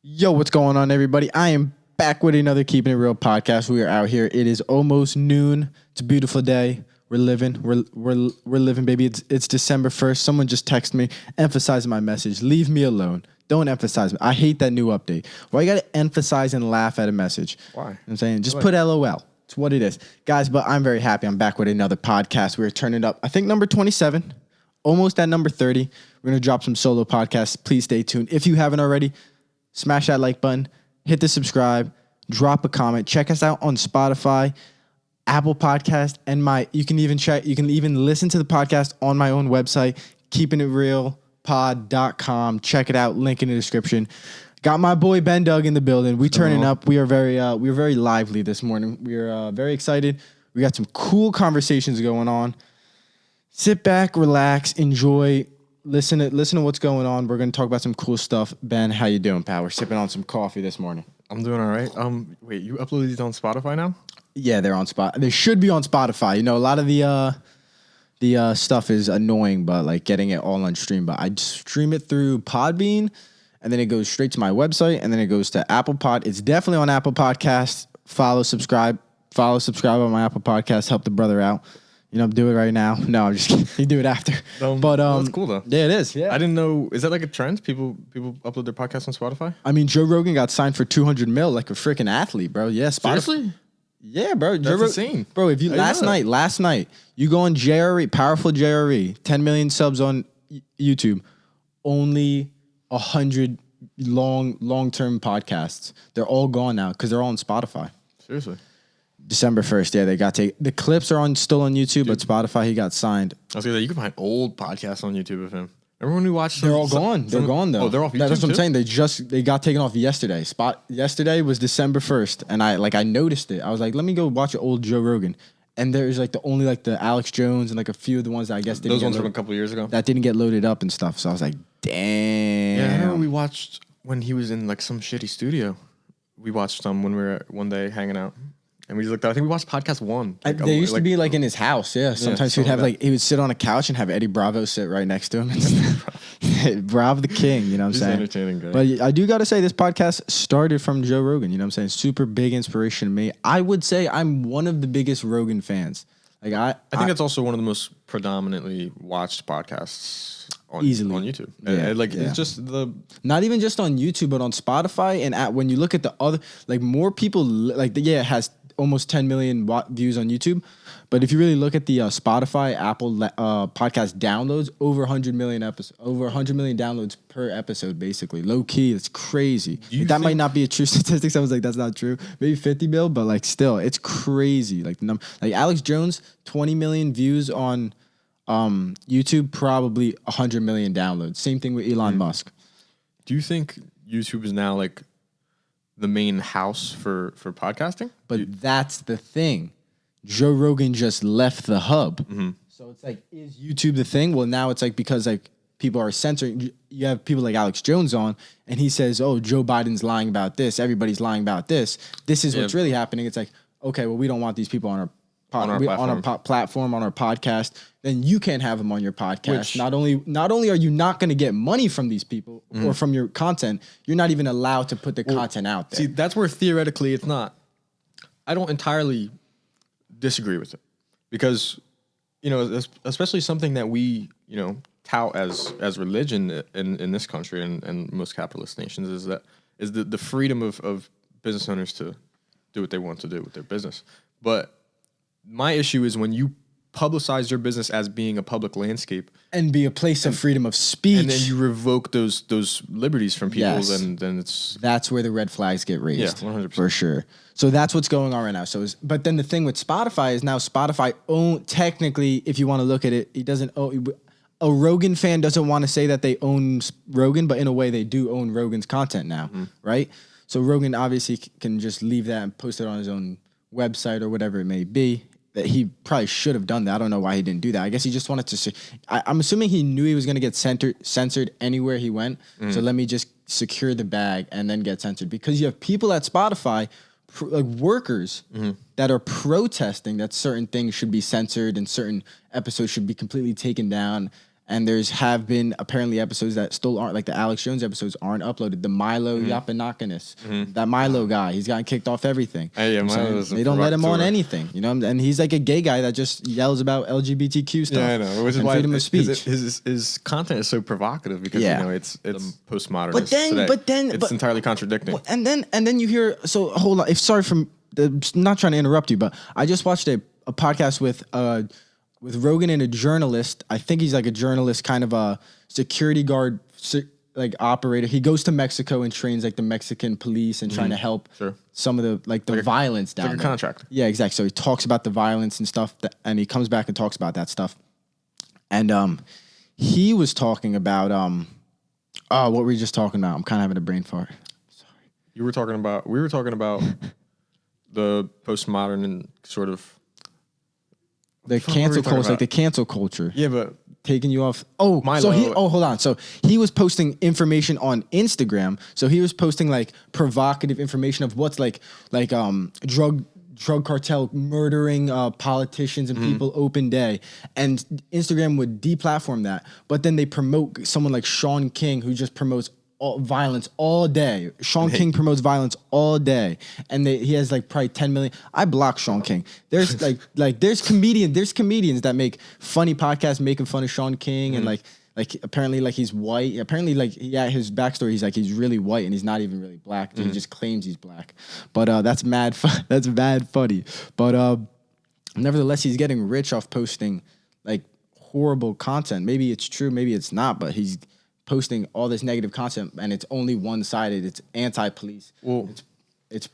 Yo, what's going on, everybody? I am back with another Keeping It Real podcast. We are out here. It is almost noon. It's a beautiful day. We're living. We're living, baby. It's December 1st. Someone just texted me, emphasizing my message. Leave me alone. Don't emphasize me. I hate that new update. Why you gotta emphasize and laugh at a message? Why? You know what I'm saying? Just put LOL. It's what it is. Guys, but I'm very happy. I'm back with another podcast. We're turning up, I think, number 27. Almost at number 30. We're going to drop some solo podcasts. Please stay tuned. If you haven't already, smash that like button, hit the subscribe, drop a comment. Check us out on Spotify, Apple Podcast, and you can even listen to the podcast on my own website, keepingitrealpod.com. Check it out, link in the description. Got my boy Ben Doug in the building. We turning up. We are very lively this morning. We are very excited. We got some cool conversations going on. Sit back, relax, enjoy, listen to what's going on. We're going to talk about some cool stuff. Ben, how you doing, pal? We're sipping on some coffee this morning. I'm doing all right. Wait, you uploaded these on Spotify now? Yeah, they're on Spotify. They should be on Spotify. You know, a lot of the stuff is annoying, but like getting it all on stream. But I stream it through Podbean, and then it goes straight to my website, and then it goes to Apple Pod. It's definitely on Apple Podcasts. Subscribe on my Apple Podcasts. Help the brother out. You know, do it right now. No, I'm just kidding. You do it after. That's cool though. Yeah, it is. Yeah, I didn't know. Is that like a trend? People upload their podcasts on Spotify? I mean, Joe Rogan got signed for $200 million like a freaking athlete, bro. Yeah, Spotify. Seriously? Yeah, bro. That's insane. Bro, if you last night, you go on JRE, powerful JRE, 10 million subs on YouTube, only 100 long-term podcasts. They're all gone now because they're all on Spotify. Seriously. December 1st, yeah, they got the clips are still on YouTube, but Spotify, he got signed. I was gonna say, you can find old podcasts on YouTube of him. Remember when we watched? They're all gone. They're gone though. Oh, they're off YouTube. That's what I'm saying. They got taken off yesterday. Yesterday was December 1st, and I noticed it. I was like, let me go watch an old Joe Rogan, and there's like the Alex Jones and like a few of the ones that I guess those ones from a couple years ago that didn't get loaded up and stuff. So I was like, damn. Yeah, I remember we watched when he was in like some shitty studio. We watched some when we were one day hanging out. And we just looked at, I think we watched podcast one. They used to be like in his house, yeah. Sometimes he'd have he would sit on a couch and have Eddie Bravo sit right next to him. Bravo the king, you know what I'm saying? Entertaining guy. But I do got to say, this podcast started from Joe Rogan, you know what I'm saying? Super big inspiration to me. I would say I'm one of the biggest Rogan fans. Like I think it's also one of the most predominantly watched podcasts on YouTube. Yeah, It's just not even just on YouTube, but on Spotify. And when you look at the other, like more people, it has almost 10 million views on YouTube. But if you really look at the Spotify, Apple podcast downloads, over 100 million downloads per episode, basically. Low key, it's crazy. That might not be a true statistic. I was like, that's not true. Maybe 50 mil, but like still, it's crazy. Like Alex Jones, 20 million views on YouTube, probably 100 million downloads. Same thing with Elon Musk. Do you think YouTube is now like the main house for podcasting? But that's the thing. Joe Rogan just left the hub. Mm-hmm. So it's like, is YouTube the thing? Well, now it's like, because like people are censoring, you have people like Alex Jones on, and he says, oh, Joe Biden's lying about this. Everybody's lying about this. This is what's really happening. It's like, okay, well, we don't want these people on our platform, on our podcast. Then you can't have them on your podcast. Not only are you not going to get money from these people or from your content, you're not even allowed to put the content out there. See, that's where theoretically it's not. I don't entirely disagree with it, because especially something that we tout as religion in this country and most capitalist nations is the freedom of business owners to do what they want to do with their business. But my issue is when you publicize your business as being a public landscape and be a place of freedom of speech, and then you revoke those liberties from people, then that's where the red flags get raised. Yeah, 100%. For sure. So that's what's going on right now. But then the thing with Spotify is now Spotify technically, if you want to look at it, it doesn't own. A Rogan fan doesn't want to say that they own Rogan, but in a way they do own Rogan's content now, right? So Rogan obviously can just leave that and post it on his own website or whatever it may be. That he probably should have done that. I don't know why he didn't do that. I guess he just wanted to. I'm assuming he knew he was going to get censored anywhere he went. So let me just secure the bag and then get censored. Because you have people at Spotify, like workers, that are protesting that certain things should be censored and certain episodes should be completely taken down. And have been apparently episodes that still aren't, like the Alex Jones episodes aren't uploaded. The Milo Yiannopoulos, that Milo guy, he's gotten kicked off everything. Hey, yeah, they don't let him on anything, you know. And he's like a gay guy that just yells about LGBTQ stuff. Yeah, I know. Which is why freedom of speech. His content is so provocative because you know it's postmodernist. But then it's entirely contradicting. And then you hear. So hold on. Sorry for not trying to interrupt you, but I just watched a podcast with Rogan and a journalist. I think he's like a journalist, kind of a security guard, like operator. He goes to Mexico and trains like the Mexican police and trying to help some of the violence down there. Like a contract. Yeah, exactly. So he talks about the violence and stuff, and he comes back and talks about that stuff. And he was talking about what were we just talking about? I'm kind of having a brain fart. Sorry. We were talking about the postmodern and sort of the cancel culture, like the cancel culture. Yeah, but taking you off. Oh, Milo. Hold on. So he was posting information on Instagram. So he was posting like provocative information of what's like drug cartel murdering politicians and people open day. And Instagram would deplatform that. But then they promote someone like Sean King, who just promotes violence all day. Sean King promotes violence all day, and he has like probably 10 million. I block Sean King. There's there's comedians that make funny podcasts making fun of Sean King, and like apparently like he's white. Apparently his backstory, he's really white and he's not even really black. He just claims he's black. But that's mad funny. But nevertheless, he's getting rich off posting like horrible content. Maybe it's true, maybe it's not, but he's posting all this negative content, and it's only one-sided. It's anti-police. Well, it's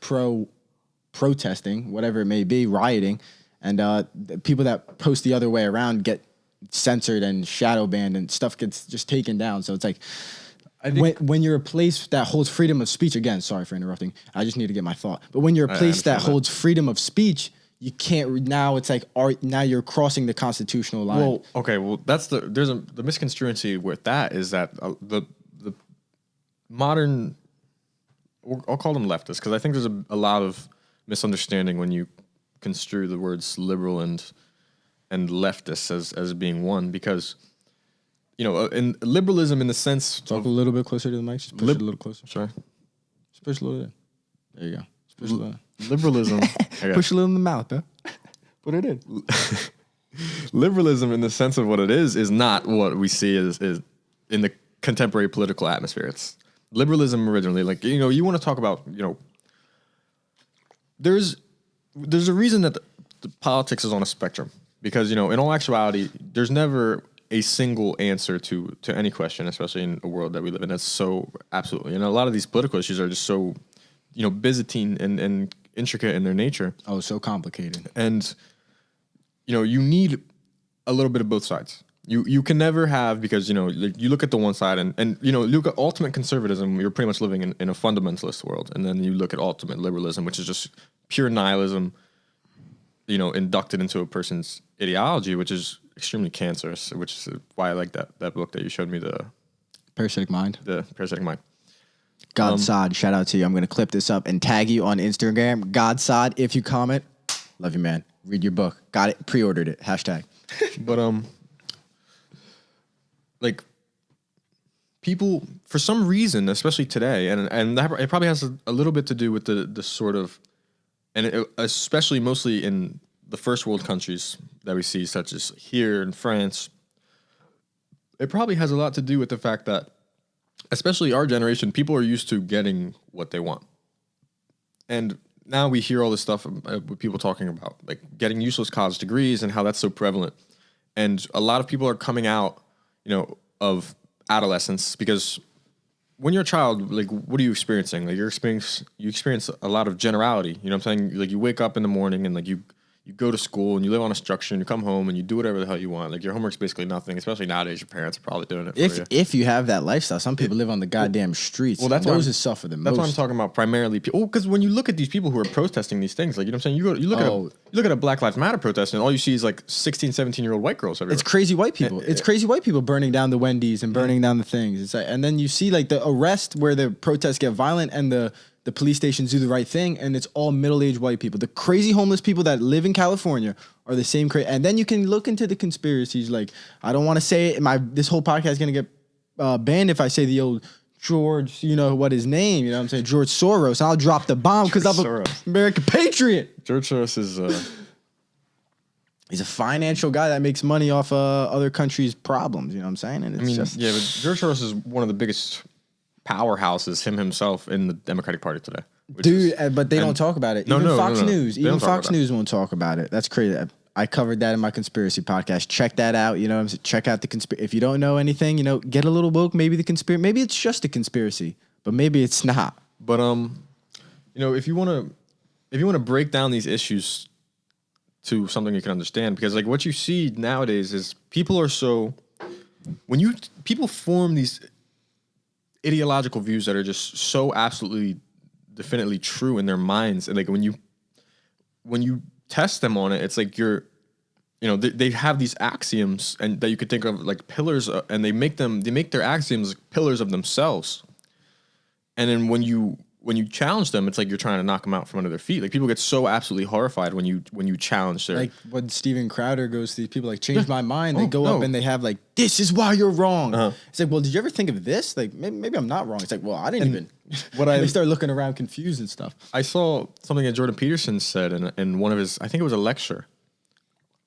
protesting, whatever it may be, rioting, and the people that post the other way around get censored and shadow banned, and stuff gets just taken down. So it's like when you're a place that holds freedom of speech. Again, sorry for interrupting. I just need to get my thought. But when you're a place that holds freedom of speech, you can't. Now it's like now you're crossing the constitutional line. Well, okay. Well, there's the misconstruency with that is that the modern, I'll call them leftists, because I think there's a lot of misunderstanding when you construe the words liberal and leftist as being one, because in liberalism in the sense talk a little bit closer to the mic. Just push it a little closer. Sorry. Just push a little bit. There you go. Just push a little. Liberalism. Push a little in the mouth, huh? Put it in. Liberalism, in the sense of what it is not what we see as in the contemporary political atmosphere. It's liberalism originally. Like, you want to talk about, there's a reason that the politics is on a spectrum, because, in all actuality, there's never a single answer to any question, especially in a world that we live in. That's so absolutely, a lot of these political issues are just so, Byzantine and intricate in their nature. Oh, so complicated. And, you need a little bit of both sides. You can never have, because, you look at the one side and you look at ultimate conservatism, you're pretty much living in a fundamentalist world. And then you look at ultimate liberalism, which is just pure nihilism, inducted into a person's ideology, which is extremely cancerous, which is why I like that book that you showed me, the Parasitic Mind. God-Sod, shout out to you. I'm going to clip this up and tag you on Instagram. God-Sod, if you comment, love you, man. Read your book. Got it. Pre-ordered it. #. But, like, people, for some reason, especially today, and that, it probably has a little bit to do with the sort of, and especially mostly in the first world countries that we see, such as here in France, it probably has a lot to do with the fact that, especially our generation, people are used to getting what they want. And now we hear all this stuff with people talking about like getting useless college degrees and how that's so prevalent. And a lot of people are coming out, of adolescence, because when you're a child, like, what are you experiencing? Like, you experience a lot of generality. You know what I'm saying? Like, you wake up in the morning and like you go to school and you live on a structure and you come home and you do whatever the hell you want. Like, your homework's basically nothing, especially nowadays. Your parents are probably doing it for you. If you have that lifestyle. Some people live on the goddamn streets. Well, those who suffer the most. That's what I'm talking about, primarily. Because when you look at these people who are protesting these things, like, you know what I'm saying? You look at a Black Lives Matter protest and all you see is like 16, 17-year-old white girls everywhere. It's crazy white people. It's crazy white people burning down the Wendy's and burning down the things. It's like, and then you see like the arrest where the protests get violent and the police stations do the right thing, and it's all middle-aged white people. The crazy homeless people that live in California are the same crazy. And then you can look into the conspiracies. Like, I don't want to say it. This whole podcast is going to get banned if I say the old George, what his name, you know what I'm saying? George Soros. I'll drop the bomb because I'm an American patriot. George Soros is... He's a financial guy that makes money off other countries' problems, you know what I'm saying? And it's but George Soros is one of the biggest powerhouses, himself, in the Democratic Party today. Dude, but they don't talk about it. Even Fox News. Even Fox News won't talk about it. That's crazy. I covered that in my conspiracy podcast. Check that out. You know what I'm saying? Check out the conspiracy. If you don't know anything, get a little woke. Maybe maybe it's just a conspiracy, but maybe it's not. But if you want to break down these issues to something you can understand, because like what you see nowadays is people form these ideological views that are just so absolutely definitely true in their minds, and like when you test them on it, it's like they have these axioms and that you could think of like pillars, and they make their axioms pillars of themselves. And then when you challenge them, it's like you're trying to knock them out from under their feet. Like people get so absolutely horrified when you challenge their, like when Steven Crowder goes to these people like change my mind. They go up and they have like, this is why you're wrong. It's like, well, did you ever think of this? Like maybe I'm not wrong. It's like, well, I didn't even. They start looking around confused and stuff. I saw something that Jordan Peterson said in one of his, I think it was a lecture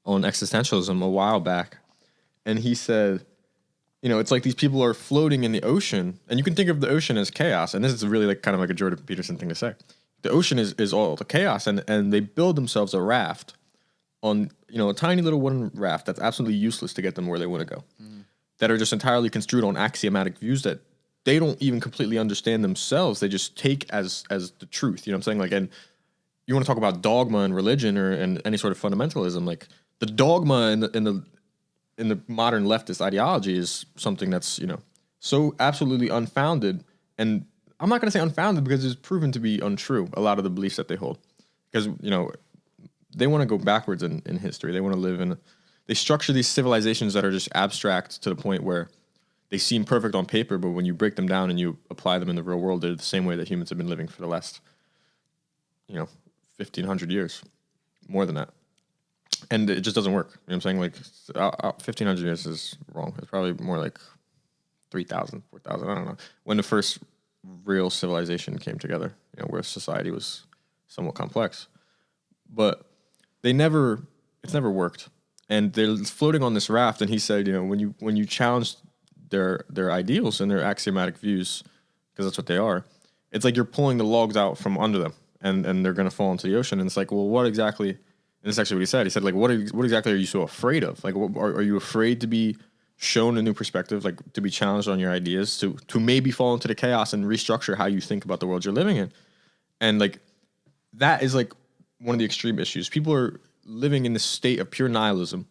on existentialism a while back, and he said, it's like these people are floating in the ocean, and you can think of the ocean as chaos. And this is really like kind of like a Jordan Peterson thing to say. The ocean is all the chaos, and they build themselves a raft on, a tiny little wooden raft that's absolutely useless to get them where they want to go. That are just entirely construed on axiomatic views that they don't even completely understand themselves. They just take as the truth. You know what I'm saying? Like, and you want to talk about dogma in religion or in any sort of fundamentalism, like the dogma in the modern leftist ideology is something that's, so absolutely unfounded. And I'm not going to say unfounded because it's proven to be untrue, a lot of the beliefs that they hold. Because, they want to go backwards in history. They want to live they structure these civilizations that are just abstract to the point where they seem perfect on paper, but when you break them down and you apply them in the real world, they're the same way that humans have been living for the last, 1,500 years, more than that. And it just doesn't work. You know what I'm saying? Like 1,500 years is wrong. It's probably more like 3,000, 4,000. I don't know. When the first real civilization came together, where society was somewhat complex, but it's never worked. And they're floating on this raft. And he said, when you challenge their ideals and their axiomatic views, because that's what they are, it's like you're pulling the logs out from under them, and they're going to fall into the ocean. And it's like, well, what exactly? And that's actually what he said. He said, like, what exactly are you so afraid of? Like, are you afraid to be shown a new perspective, like to be challenged on your ideas, to maybe fall into the chaos and restructure how you think about the world you're living in? And like, that is like one of the extreme issues. People are living in this state of pure nihilism,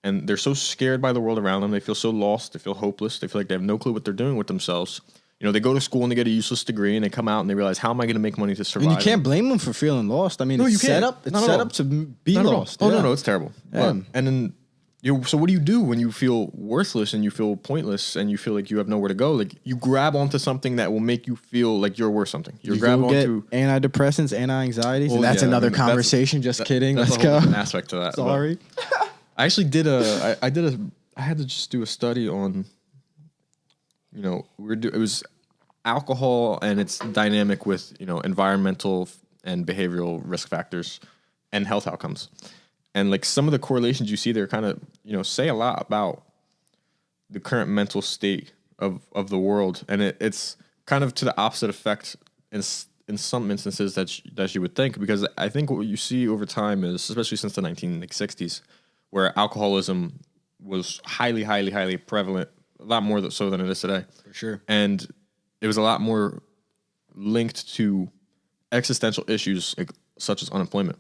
and they're so scared by the world around them. They feel so lost. They feel hopeless. They feel like they have no clue what they're doing with themselves. They go to school and they get a useless degree, and they come out and they realize, how am I going to make money to survive? And you can't blame them for feeling lost. I mean, it's set up to be lost. Oh, no, it's terrible. Yeah. And then, so what do you do when you feel worthless and you feel pointless and you feel like you have nowhere to go? Like, you grab onto something that will make you feel like you're worth something. You grab onto antidepressants, anti-anxieties. Well, that's another conversation. Just kidding. Let's go. An aspect to that. Sorry. I actually I had to just do a study on, it was alcohol and its dynamic with, environmental and behavioral risk factors and health outcomes. And like some of the correlations you see there kind of, say a lot about the current mental state of the world. And it's kind of to the opposite effect in some instances that you would think, because I think what you see over time is, especially since the 1960s, where alcoholism was highly, highly, highly prevalent, a lot more so than it is today. For sure. And it was a lot more linked to existential issues such as unemployment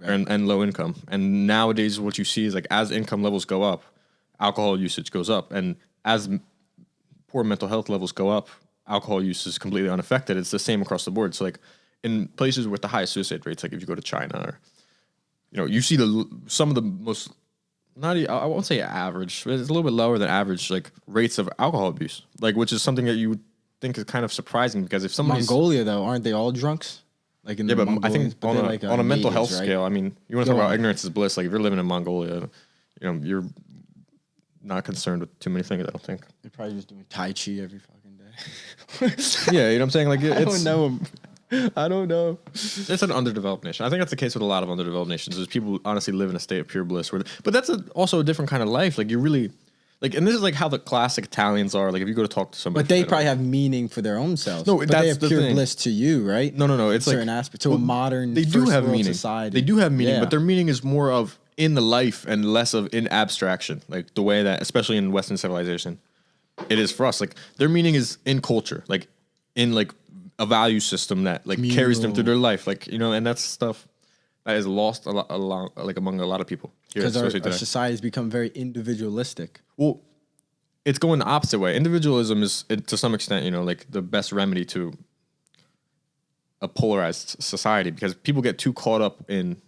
and low income. And nowadays what you see is like as income levels go up, alcohol usage goes up. And as poor mental health levels go up, alcohol use is completely unaffected. It's the same across the board. So like in places with the highest suicide rates, like if you go to China or, you see some of the most, I won't say average, but it's a little bit lower than average, like rates of alcohol abuse, like, which is something that you would think is kind of surprising, because if somebody's Mongolia though, aren't they all drunks? Like in Yeah, the but I think Mongolians, but on they're a, like on a mental health natives, right? scale, I mean, you want to Go talk about on. ignorance is bliss. Like if you're living in Mongolia, you're not concerned with too many things. I don't think. They're probably just doing Tai Chi every fucking day. Yeah, you know what I'm saying. Like I it's don't know 'em. I don't know. it's an underdeveloped nation. I think that's the case with a lot of underdeveloped nations. Is people honestly live in a state of pure bliss. But that's also a different kind of life. Like you really. Like, and this is like how the classic Italians are. Like, if you go to talk to somebody, But they probably have meaning for their own selves. No, but that's they have the pure thing. bliss to you, right? No. It's like certain aspect to a modern. They do first have world meaning. Society. They do have meaning, Yeah. but their meaning is more of in the life and less of in abstraction. Like the way that, especially in Western civilization, it is for us. Like their meaning is in culture, like in like a value system that like carries them through their life. Like and that's stuff that is lost a lot, like among a lot of people here, because especially our today. society has become very individualistic. Well, it's going the opposite way. Individualism is, to some extent, like the best remedy to a polarized society because people get too caught up in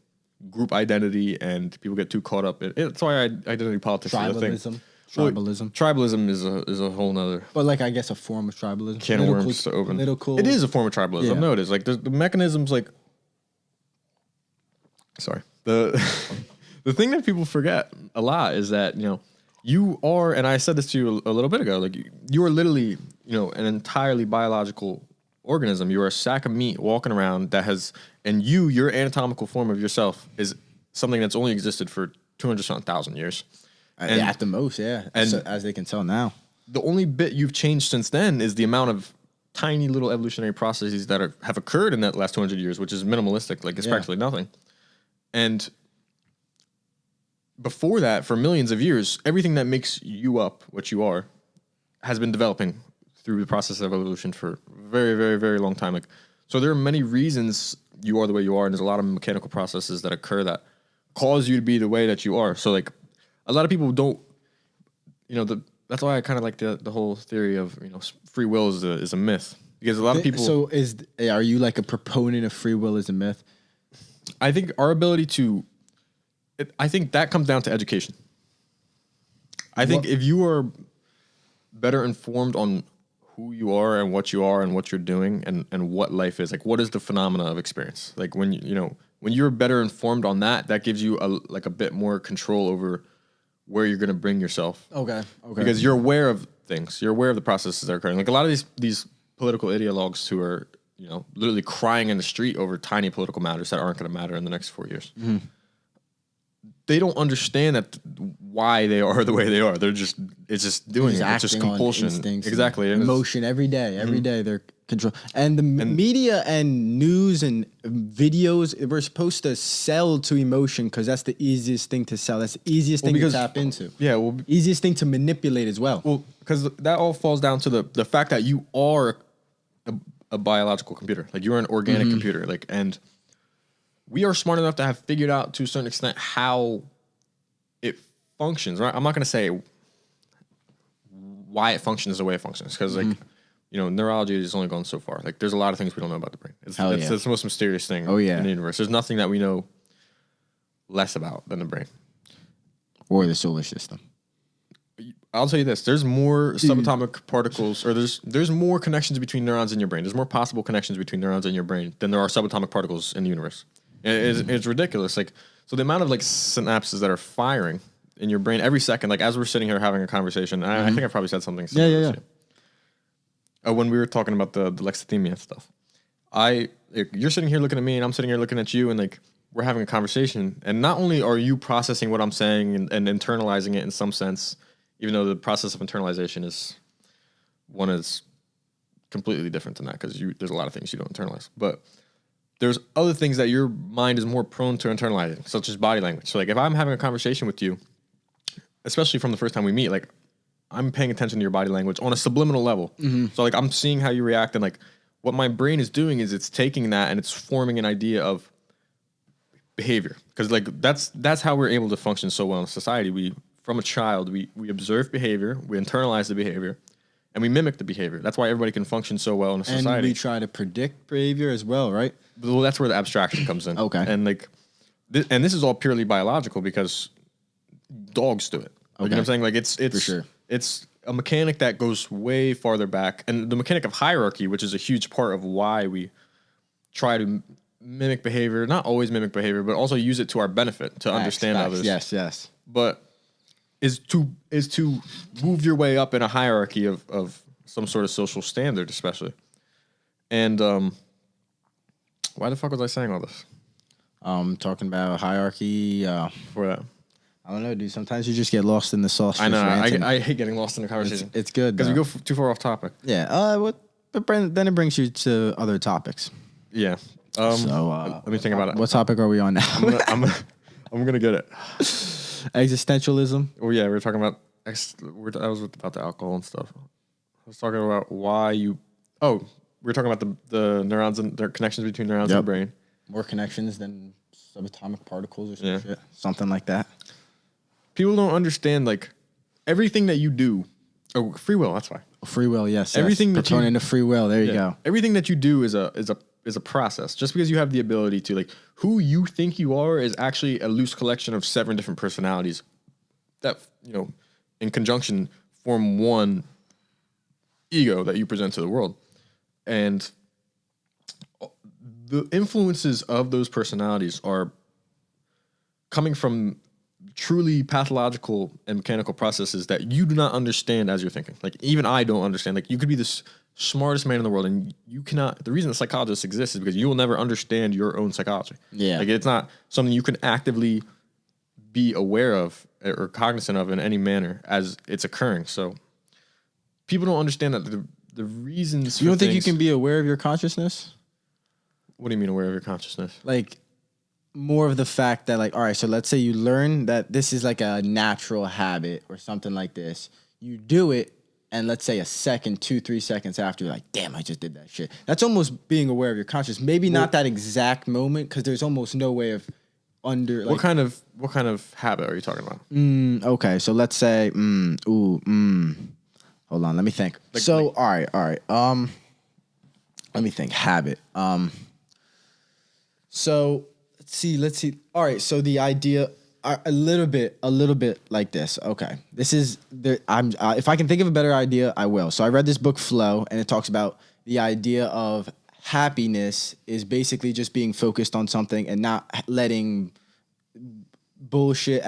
group identity and people get too caught up in. It's why identity politics is a thing. Tribalism. Tribalism is a whole nother But like I guess a form of tribalism. can of worms to open. Political. It is a form of tribalism. Yeah. No, it is like the mechanisms. Like, sorry, the the thing that people forget a lot is that you are, and I said this to you a little bit ago, like you are literally, an entirely biological organism. You are a sack of meat walking around that has, and your anatomical form of yourself is something that's only existed for 200,000 years. And at the most, yeah. and- As they can tell now. the only bit you've changed since then is the amount of tiny little evolutionary processes that have occurred in that last 200 years, which is minimalistic, like it's practically nothing. And before that, for millions of years, everything that makes you up what you are has been developing through the process of evolution for a very, very, very long time. Like, so there are many reasons you are the way you are, and there's a lot of mechanical processes that occur that cause you to be the way that you are. So like a lot of people don't, that's why I kind of like the whole theory of, free will is a myth because a lot of people. So are you like a proponent of free will as a myth? I think our ability to, I think that comes down to education. I think if you are better informed on who you are and what you're doing and what life is, like what is the phenomena of experience? Like when when you're better informed on that gives you a bit more control over where you're going to bring yourself. Okay. Because you're aware of things. You're aware of the processes that are occurring. Like a lot of these political ideologues who are, literally crying in the street over tiny political matters that aren't going to matter in the next 4 years. Mm-hmm. They don't understand why they are the way they are. It's just doing it. It's just compulsion. Exactly. Emotion every day. Every day they're control. And the media and news and videos, we're supposed to sell to emotion because that's the easiest thing to sell. That's the easiest thing to tap into. Yeah. Well, easiest thing to manipulate as well. Well, because that all falls down to the fact that you are a biological computer. Like you're an organic computer. Like, and we are smart enough to have figured out to a certain extent how it functions, right? I'm not going to say why it functions the way it functions because, neurology has only gone so far. Like, there's a lot of things we don't know about the brain. It's the most mysterious thing in the universe. There's nothing that we know less about than the brain. Or the solar system. I'll tell you this. There's more subatomic particles, or there's more connections between neurons in your brain. There's more possible connections between neurons in your brain than there are subatomic particles in the universe. It's ridiculous. Like, so the amount of synapses that are firing in your brain every second, like as we're sitting here having a conversation, I think I probably said something similar to you. When we were talking about the lexithymia stuff, you're sitting here looking at me and I'm sitting here looking at you and like we're having a conversation. And not only are you processing what I'm saying and internalizing it in some sense, even though the process of internalization is completely different than that because there's a lot of things you don't internalize. But there's other things that your mind is more prone to internalizing, such as body language. So like if I'm having a conversation with you, especially from the first time we meet, like I'm paying attention to your body language on a subliminal level. Mm-hmm. So like I'm seeing how you react and like what my brain is doing is it's taking that and it's forming an idea of behavior. Because like that's how we're able to function so well in society. From a child, we observe behavior, we internalize the behavior, and we mimic the behavior. That's why everybody can function so well in a society. And we try to predict behavior as well, right? Well, that's where the abstraction comes in. Okay. And like, and this is all purely biological because dogs do it. Like, you know what I'm saying? Like it's for sure. It's a mechanic that goes way farther back, and the mechanic of hierarchy, which is a huge part of why we try to mimic behavior, not always mimic behavior, but also use it to our benefit to understand others. Yes. But is to move your way up in a hierarchy of some sort of social standard, especially. And why the fuck was I saying all this? Talking about hierarchy. For that, I don't know, dude. Sometimes you just get lost in the sauce. I know. I hate getting lost in the conversation. It's good because we go too far off topic. Yeah. But then it brings you to other topics. Yeah. Let me think about it. What topic are we on now? I'm gonna get it. Existentialism. Oh yeah, we were talking about. I was about the alcohol and stuff. I was talking about why you. Oh, we were talking about the neurons and their connections between neurons and the brain. More connections than subatomic particles or some shit. Something like that. People don't understand like everything that you do. Oh, free will. That's why. Free will. Yes. Everything that proponent of free will. There you go. Everything that you do is a process. Just because you have the ability to like who you think you are is actually a loose collection of 7 different personalities that in conjunction form one ego that you present to the world. And the influences of those personalities are coming from truly pathological and mechanical processes that you do not understand as you're thinking. Like even I don't understand. Like you could be the smartest man in the world and you cannot. The reason that psychologists exist is because you will never understand your own psychology. Yeah, like it's not something you can actively be aware of or cognizant of in any manner as it's occurring. So people don't understand that the reasons. You don't think you can be aware of your consciousness? What do you mean aware of your consciousness? Like more of the fact that like, all right, so let's say you learn that this is like a natural habit or something like this. You do it, and let's say a second, 2-3 seconds after, you're like, damn, I just did that shit. That's almost being aware of your consciousness. Maybe not that exact moment, because there's almost no way of under. Like, what kind of habit are you talking about? Okay, so let's say, hold on, let me think. All right. Let me think. Habit. So let's see. All right. So the idea, a little bit like this. Okay. This is if I can think of a better idea, I will. So I read this book Flow, and it talks about the idea of happiness is basically just being focused on something and not letting bullshit,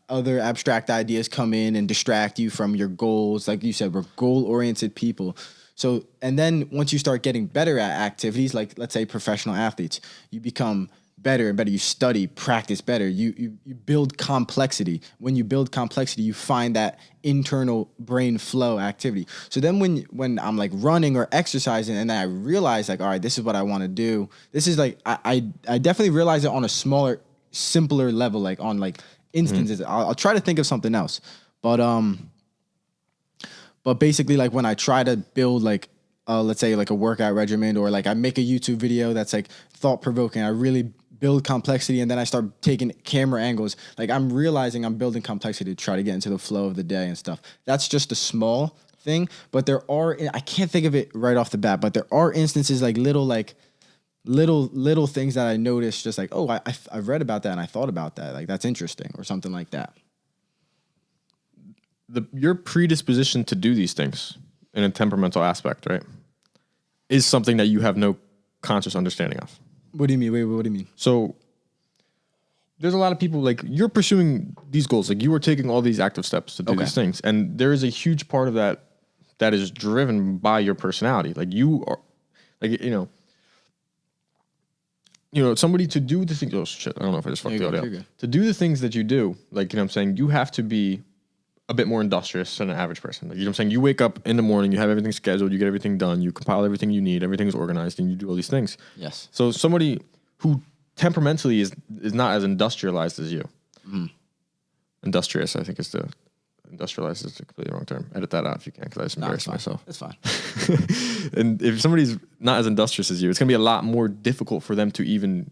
other abstract ideas come in and distract you from your goals. Like you said, we're goal-oriented people. So, and then once you start getting better at activities, like let's say professional athletes, you become better and better. You study, practice better. You build complexity. When you build complexity, you find that internal brain flow activity. So then when I'm like running or exercising and I realize like, all right, this is what I want to do. This is like, I definitely realize it on a smaller, simpler level, like on like instances. I'll try to think of something else. But basically, like when I try to build like, let's say like a workout regimen, or like I make a YouTube video that's like thought provoking, I really build complexity, and then I start taking camera angles. Like I'm realizing I'm building complexity to try to get into the flow of the day and stuff. That's just a small thing, but I can't think of it right off the bat, but there are instances like little things that I noticed, just like, oh, I read about that and I thought about that. Like that's interesting, or something like that. Your predisposition to do these things in a temperamental aspect, right, is something that you have no conscious understanding of. What do you mean? Wait, what do you mean? So there's a lot of people, like, you're pursuing these goals. Like, you are taking all these active steps to do these things. And there is a huge part of that is driven by your personality. Like, you are, like, somebody to do the things, oh shit, I don't know if I just fucked the audio. To do the things that you do, like, you know what I'm saying, you have to be a bit more industrious than an average person. Like, you know what I'm saying? You wake up in the morning, you have everything scheduled, you get everything done, you compile everything you need, everything's organized, and you do all these things. Yes. So somebody who temperamentally is not as industrialized as you. Industrious, I think industrialized is a completely wrong term. Edit that out if you can, because I just embarrassed myself. That's fine. And if somebody's not as industrious as you, it's going to be a lot more difficult for them to even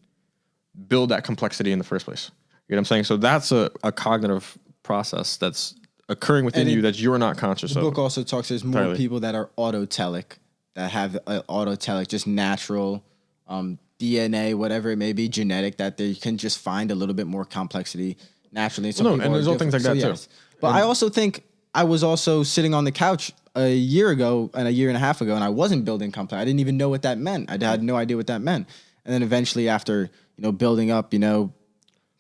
build that complexity in the first place. You know what I'm saying? So that's a cognitive process that's occurring within you that you're not conscious of. The book also talks, there's more people that are autotelic, that have autotelic, just natural DNA, whatever it may be, genetic, that they can just find a little bit more complexity naturally. And there's all things like that too. But I also think I was also sitting on the couch a year ago and a year and a half ago, and I wasn't building complex. I didn't even know what that meant. I had no idea what that meant. And then eventually after, building up,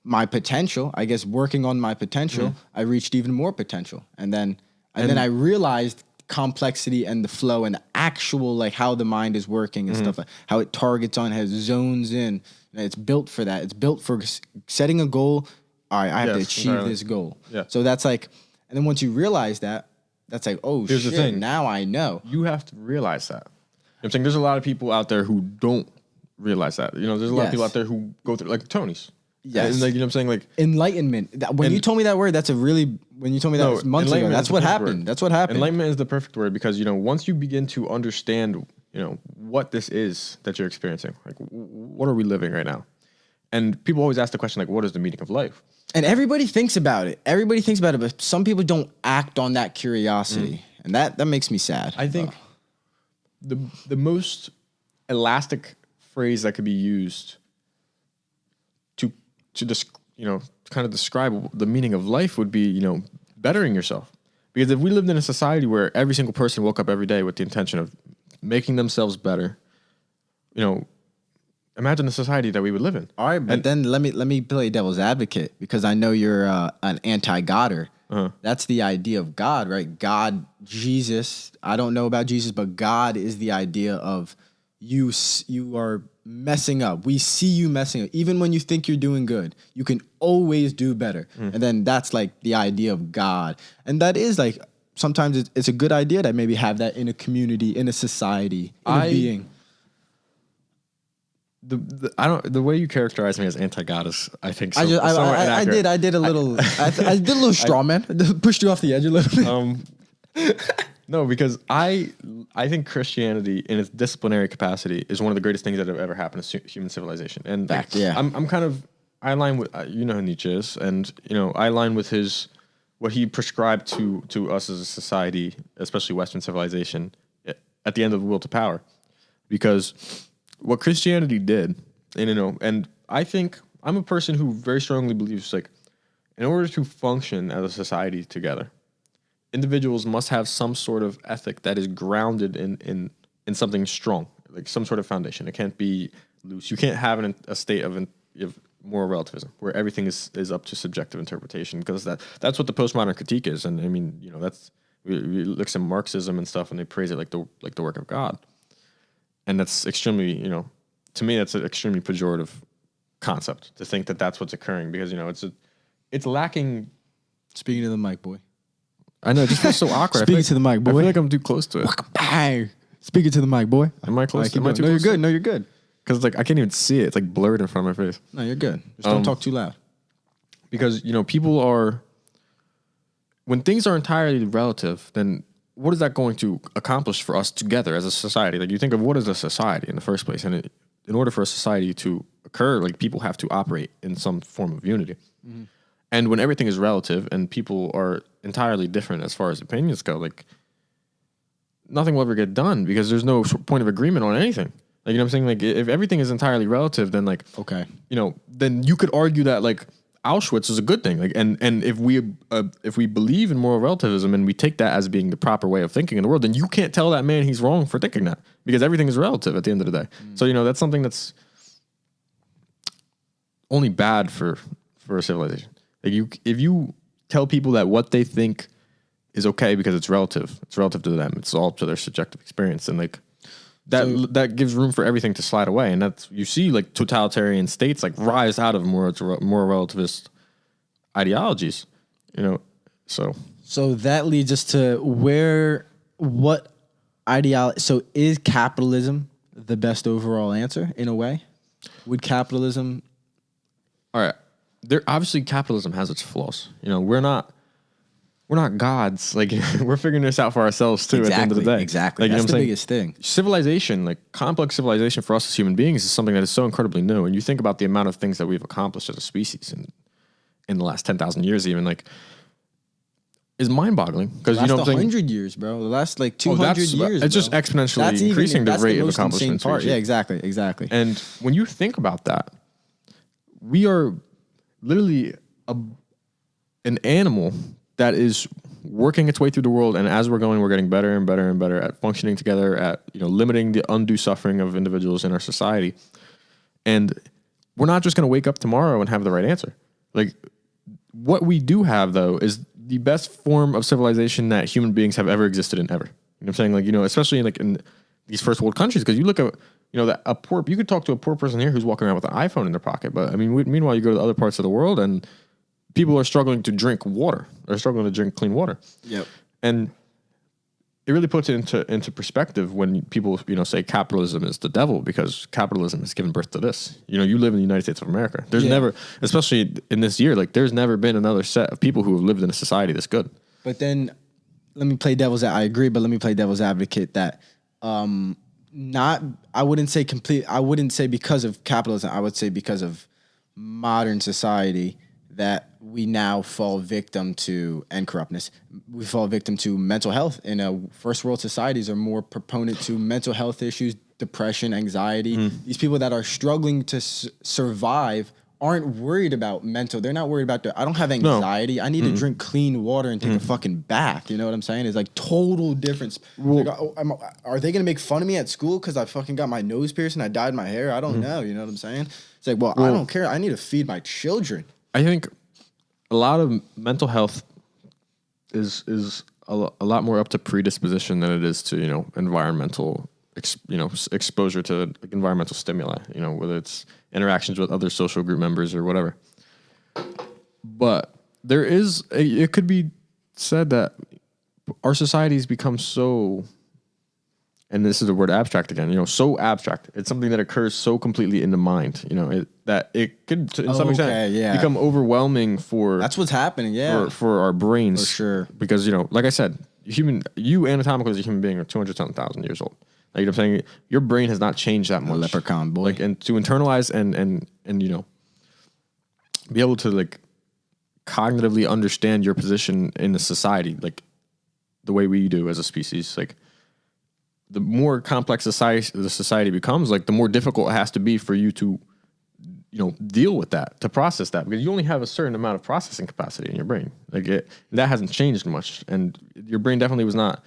my potential, I guess working on my potential, I reached even more potential. And then I realized complexity and the flow and the actual, like how the mind is working and stuff, like how it targets on, has zones in, and it's built for that. It's built for setting a goal. All right, I have to achieve this goal. Yeah. So that's like, and then once you realize that, that's like, oh, Here's shit, the thing. now I know. You have to realize that. I'm saying there's a lot of people out there who don't realize that. There's a lot of people out there who go through, like Tony's. Yes. And like, I'm saying? Like enlightenment. When you told me that word, when you told me that months ago, that's what happened. That's what happened. Enlightenment is the perfect word because, once you begin to understand, what this is that you're experiencing, like what are we living right now? And people always ask the question, like, what is the meaning of life? And everybody thinks about it. But some people don't act on that curiosity. And that makes me sad. I think the most elastic phrase that could be used to kind of describe the meaning of life would be, bettering yourself. Because if we lived in a society where every single person woke up every day with the intention of making themselves better, imagine the society that we would live in. All right, but then let me play devil's advocate because I know you're an anti-Godder. That's the idea of God, right? God, Jesus. I don't know about Jesus, but God is the idea of you are messing up. We see you messing up. Even when you think you're doing good, you can always do better. And then that's like the idea of God. And that is like, sometimes it's a good idea to maybe have that in a community, in a society, in a being. The way you characterize me as anti-God is, I think, I did a little straw man. Pushed you off the edge a little bit. No, because I think Christianity in its disciplinary capacity is one of the greatest things that have ever happened to human civilization. And I align with who Nietzsche is, and I align with what he prescribed to us as a society, especially Western civilization, at the end of the will to power, because what Christianity did, and I think I'm a person who very strongly believes, like, in order to function as a society together, individuals must have some sort of ethic that is grounded in something strong, like some sort of foundation. It can't be loose. You can't have a state of moral relativism where everything is up to subjective interpretation, because that's what the postmodern critique is. And I mean, we look at Marxism and stuff, and they praise it like the work of God. And that's extremely, to me, that's an extremely pejorative concept to think that that's what's occurring, because, it's lacking. Speaking to the mic, boy. I know, it just feels so awkward. Speaking to the mic, boy. I feel like I'm too close to it. Hey, speaking to the mic, boy. Am I close? Am I too close? No, you're good. Because I can't even see it. It's like blurred in front of my face. No, you're good. Just don't talk too loud. Because, people are, when things are entirely relative, then what is that going to accomplish for us together as a society? Like, you think of what is a society in the first place, and in order for a society to occur, like, people have to operate in some form of unity. Mm-hmm. And when everything is relative and people are entirely different as far as opinions go, like, nothing will ever get done because there's no point of agreement on anything. Like, what I'm saying? Like, if everything is entirely relative, then, like, okay, then you could argue that, like, Auschwitz is a good thing. Like, and if we believe in moral relativism and we take that as being the proper way of thinking in the world, then you can't tell that man he's wrong for thinking that, because everything is relative at the end of the day. So, that's something that's only bad for a civilization. Like, if you tell people that what they think is okay because it's relative to them, it's all up to their subjective experience, and like that gives room for everything to slide away. And that's, you see, like, totalitarian states like rise out of more relativist ideologies, So that leads us to what ideology. So is capitalism the best overall answer in a way? Would capitalism? All right. Obviously capitalism has its flaws. We're not gods. Like, we're figuring this out for ourselves too. Exactly, at the end of the day. Exactly. Like, that's the biggest thing. Civilization, like complex civilization for us as human beings, is something that is so incredibly new. And you think about the amount of things that we've accomplished as a species in the last 10,000 years, even, like, is mind-boggling. Because, the last 100 years, bro. The last, like, 200 years. It's just exponentially increasing the rate of accomplishment. Yeah, exactly. And when you think about that, we are literally an animal that is working its way through the world, and as we're going, we're getting better and better and better at functioning together, at limiting the undue suffering of individuals in our society. And we're not just going to wake up tomorrow and have the right answer. Like, what we do have, though, is the best form of civilization that human beings have ever existed in ever. You know what I'm saying? Like, especially in these first world countries, because you look at, you could talk to a poor person here who's walking around with an iPhone in their pocket. But I mean, meanwhile, you go to other parts of the world and people are struggling to drink water. They're struggling to drink clean water. Yep. And it really puts it into perspective when people, say capitalism is the devil, because capitalism has given birth to this. You live in the United States of America. There's never, especially in this year, like there's never been another set of people who have lived in a society this good. But then let me play I agree, but let me play devil's advocate that I wouldn't say because of capitalism, I would say because of modern society that we now fall victim to, and corruptness, we fall victim to mental health. In first world societies are more proponent to mental health issues, depression, anxiety. These people that are struggling to survive aren't worried about mental. They're not worried about I don't have anxiety. No. I need to drink clean water and take a fucking bath. You know what I'm saying? It's like total difference. Well, like, are they going to make fun of me at school because I fucking got my nose pierced and I dyed my hair? I don't know. You know what I'm saying? It's like, well, I don't care. I need to feed my children. I think a lot of mental health is a lot more up to predisposition than it is to, environmental, exposure to environmental stimuli, whether it's interactions with other social group members or whatever. But it could be said that our societies become so, and this is the word abstract again, so abstract. It's something that occurs so completely in the mind, that it could, in some extent, become overwhelming for... That's what's happening, for our brains. For sure. Because, like I said, you anatomically as a human being are 200,000 years old. Like, you know what I'm saying? Your brain has not changed that much. A leprechaun, boy. Like, and to internalize and be able to, like, cognitively understand your position in the society, like, the way we do as a species, like, the more complex the society becomes, like, the more difficult it has to be for you to, deal with that, to process that, because you only have a certain amount of processing capacity in your brain. Like, that hasn't changed much, and your brain definitely was not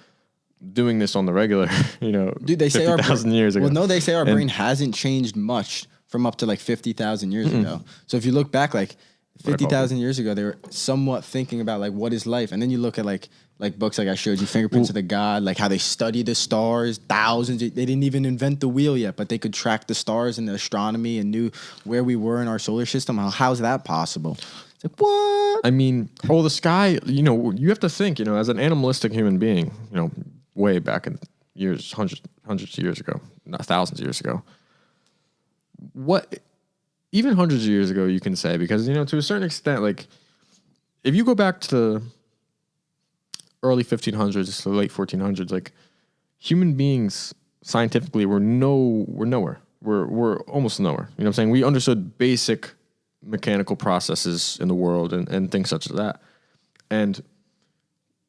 doing this on the regular, Dude, they say 50,000 years ago. Well, no, they say our brain hasn't changed much from up to like 50,000 years ago. So if you look back, like 50,000 years ago, they were somewhat thinking about like what is life, and then you look at like books like I showed you, Fingerprints of the God, like how they study the stars, thousands. They didn't even invent the wheel yet, but they could track the stars and the astronomy and knew where we were in our solar system. How's that possible? It's like, what? I mean, the sky. You have to think. As an animalistic human being, way back in years, hundreds of years ago, not thousands of years ago. Even hundreds of years ago, you can say, because, to a certain extent, like, if you go back to the early 1500s to the late 1400s, like, human beings scientifically were nowhere. We're almost nowhere. You know what I'm saying? We understood basic mechanical processes in the world and things such as that. And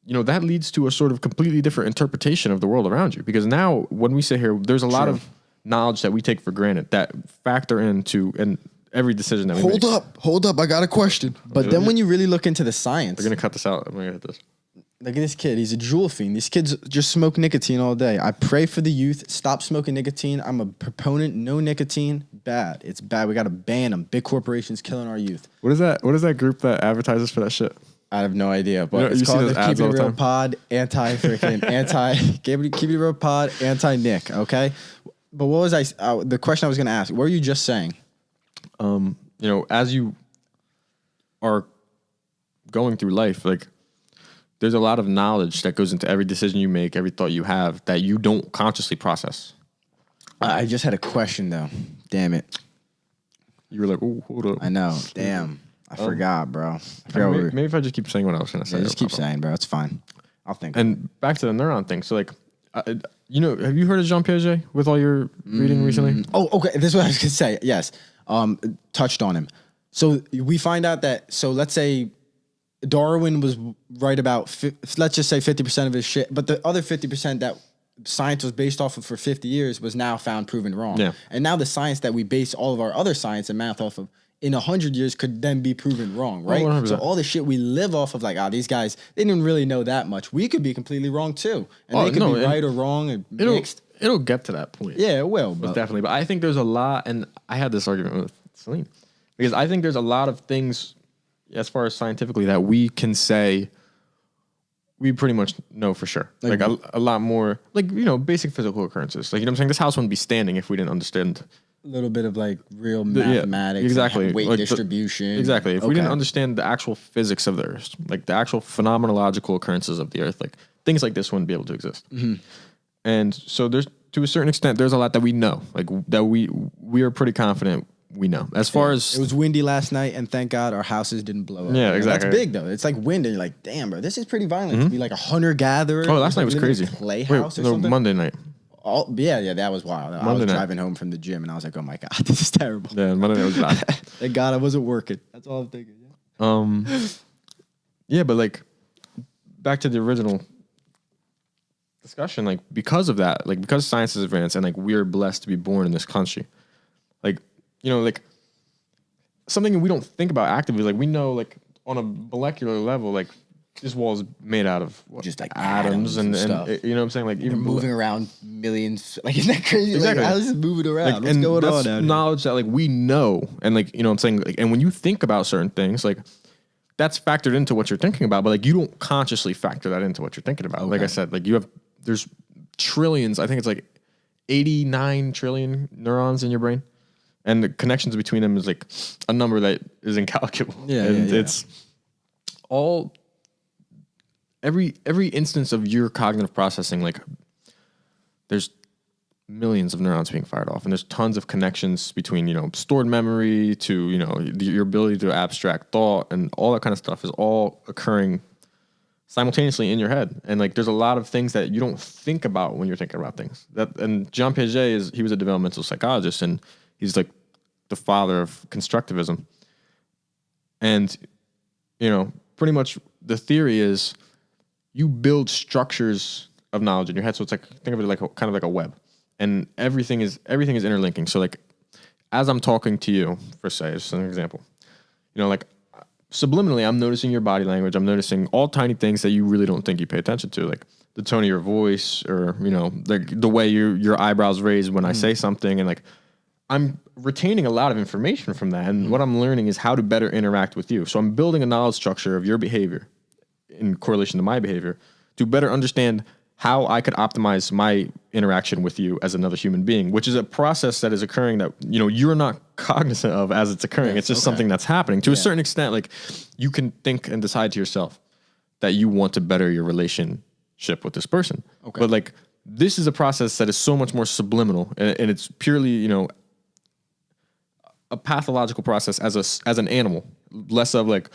that leads to a sort of completely different interpretation of the world around you. Because now, when we sit here, there's a lot of knowledge that we take for granted that factor into every decision that we make. Hold up. I got a question. But then when you really look into the science... They're going to cut this out. I'm going to hit this. Look at this kid. He's a jewel fiend. These kids just smoke nicotine all day. I pray for the youth. Stop smoking nicotine. I'm a proponent. No nicotine. Bad. It's bad. We got to ban them. Big corporations killing our youth. What is that group that advertises for that shit? I have no idea, but it's called the Keepin Real Pod, Keep It Real Pod, anti-Nick, okay? But what was the question I was going to ask, what were you just saying? As you are going through life, like, there's a lot of knowledge that goes into every decision you make, every thought you have, that you don't consciously process. I just had a question, though. Damn it. You were like, oh, hold up. I know. Damn. I forgot, bro. Maybe if I just keep saying what I was going to say. Yeah, just keep saying, bro. It's fine. I'll think. And back to the neuron thing. So, like, have you heard of Jean Piaget with all your reading recently? Oh, okay. This is what I was going to say. Yes. Touched on him. So we find out that, let's say Darwin was right about, let's just say 50% of his shit, but the other 50% that science was based off of for 50 years was now found proven wrong. Yeah. And now the science that we base all of our other science and math off of in 100 years could then be proven wrong, right? 100%. So all the shit we live off of, like, these guys, they didn't really know that much. We could be completely wrong too. And they could be right or wrong and mixed. it'll get to that point. Yeah, it will. Most But definitely. But I think there's a lot, and I had this argument with Celine because I think there's a lot of things as far as scientifically that we can say we pretty much know for sure. Like a lot more, like, you know, basic physical occurrences. Like, you know what I'm saying? This house wouldn't be standing if we didn't understand a little bit of like real mathematics, exactly. and weight Like distribution. Exactly. If we didn't understand the actual physics of the Earth, like the actual phenomenological occurrences of the Earth, like things like this wouldn't be able to exist. And so there's, to a certain extent, there's a lot that we know, like that we are pretty confident we know. As far as it was windy last night, and thank God our houses didn't blow up. Yeah, exactly. That's big though. It's like wind, and you're like, damn, bro, this is pretty violent to be like a hunter gatherer. oh, last night was crazy. Playhouse or no, something. Monday night. Yeah, that was wild. I was driving home from the gym, and I was like, oh my God, this is terrible. Yeah, Monday night was bad. Thank God I wasn't working. That's all I'm thinking. Yeah, but like back to the original discussion, like because of that, like because science is advanced and like we're blessed to be born in this country, like, you know, like something we don't think about actively, like we know like on a molecular level, like this wall is made out of just like atoms and stuff. You know what I'm saying? Like even moving around millions, like isn't that crazy? Exactly. Like, how's this moving around? Like, What's and going that's on out knowledge that like we know, and like, you know what I'm saying, like, and when you think about certain things, like that's factored into what you're thinking about, but like you don't consciously factor that into what you're thinking about. Like I said, like there's trillions, I think it's like 89 trillion neurons in your brain, and the connections between them is like a number that is incalculable. And it's all every instance of your cognitive processing, like there's millions of neurons being fired off, and there's tons of connections between, you know, stored memory to, you know, your ability to abstract thought, and all that kind of stuff is all occurring simultaneously in your head. And like there's a lot of things that you don't think about when you're thinking about things. And Jean Piaget he was a developmental psychologist, and he's like the father of constructivism. And, you know, pretty much the theory is you build structures of knowledge in your head. So it's like, think of it like kind of like a web, and everything is interlinking. So like, as I'm talking to you, for say, as an example, you know, like subliminally, I'm noticing your body language. I'm noticing all tiny things that you really don't think you pay attention to, like the tone of your voice, or, you know, like the way your eyebrows raise when I say something. And like, I'm retaining a lot of information from that. And what I'm learning is how to better interact with you. So I'm building a knowledge structure of your behavior in correlation to my behavior to better understand how I could optimize my interaction with you as another human being, which is a process that is occurring that, you know, you're not cognizant of as it's occurring. It's just something that's happening to a certain extent. Like you can think and decide to yourself that you want to better your relationship with this person. But like, this is a process that is so much more subliminal, and it's purely, you know, a pathological process as an animal, less of like,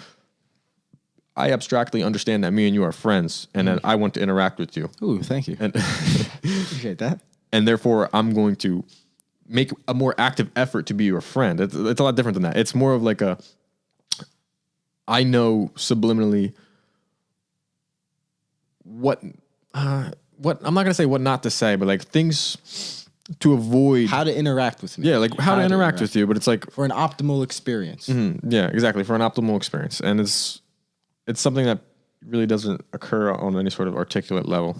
I abstractly understand that me and you are friends, and that I want to interact with you. Ooh, thank you. And Appreciate that. And therefore, I'm going to make a more active effort to be your friend. It's a lot different than that. It's more of like I know subliminally what I'm not going to say what not to say, but like things to avoid. How to interact with me. Yeah, like how to interact with you, but it's like for an optimal experience. Yeah, exactly, for an optimal experience. And it's something that really doesn't occur on any sort of articulate level.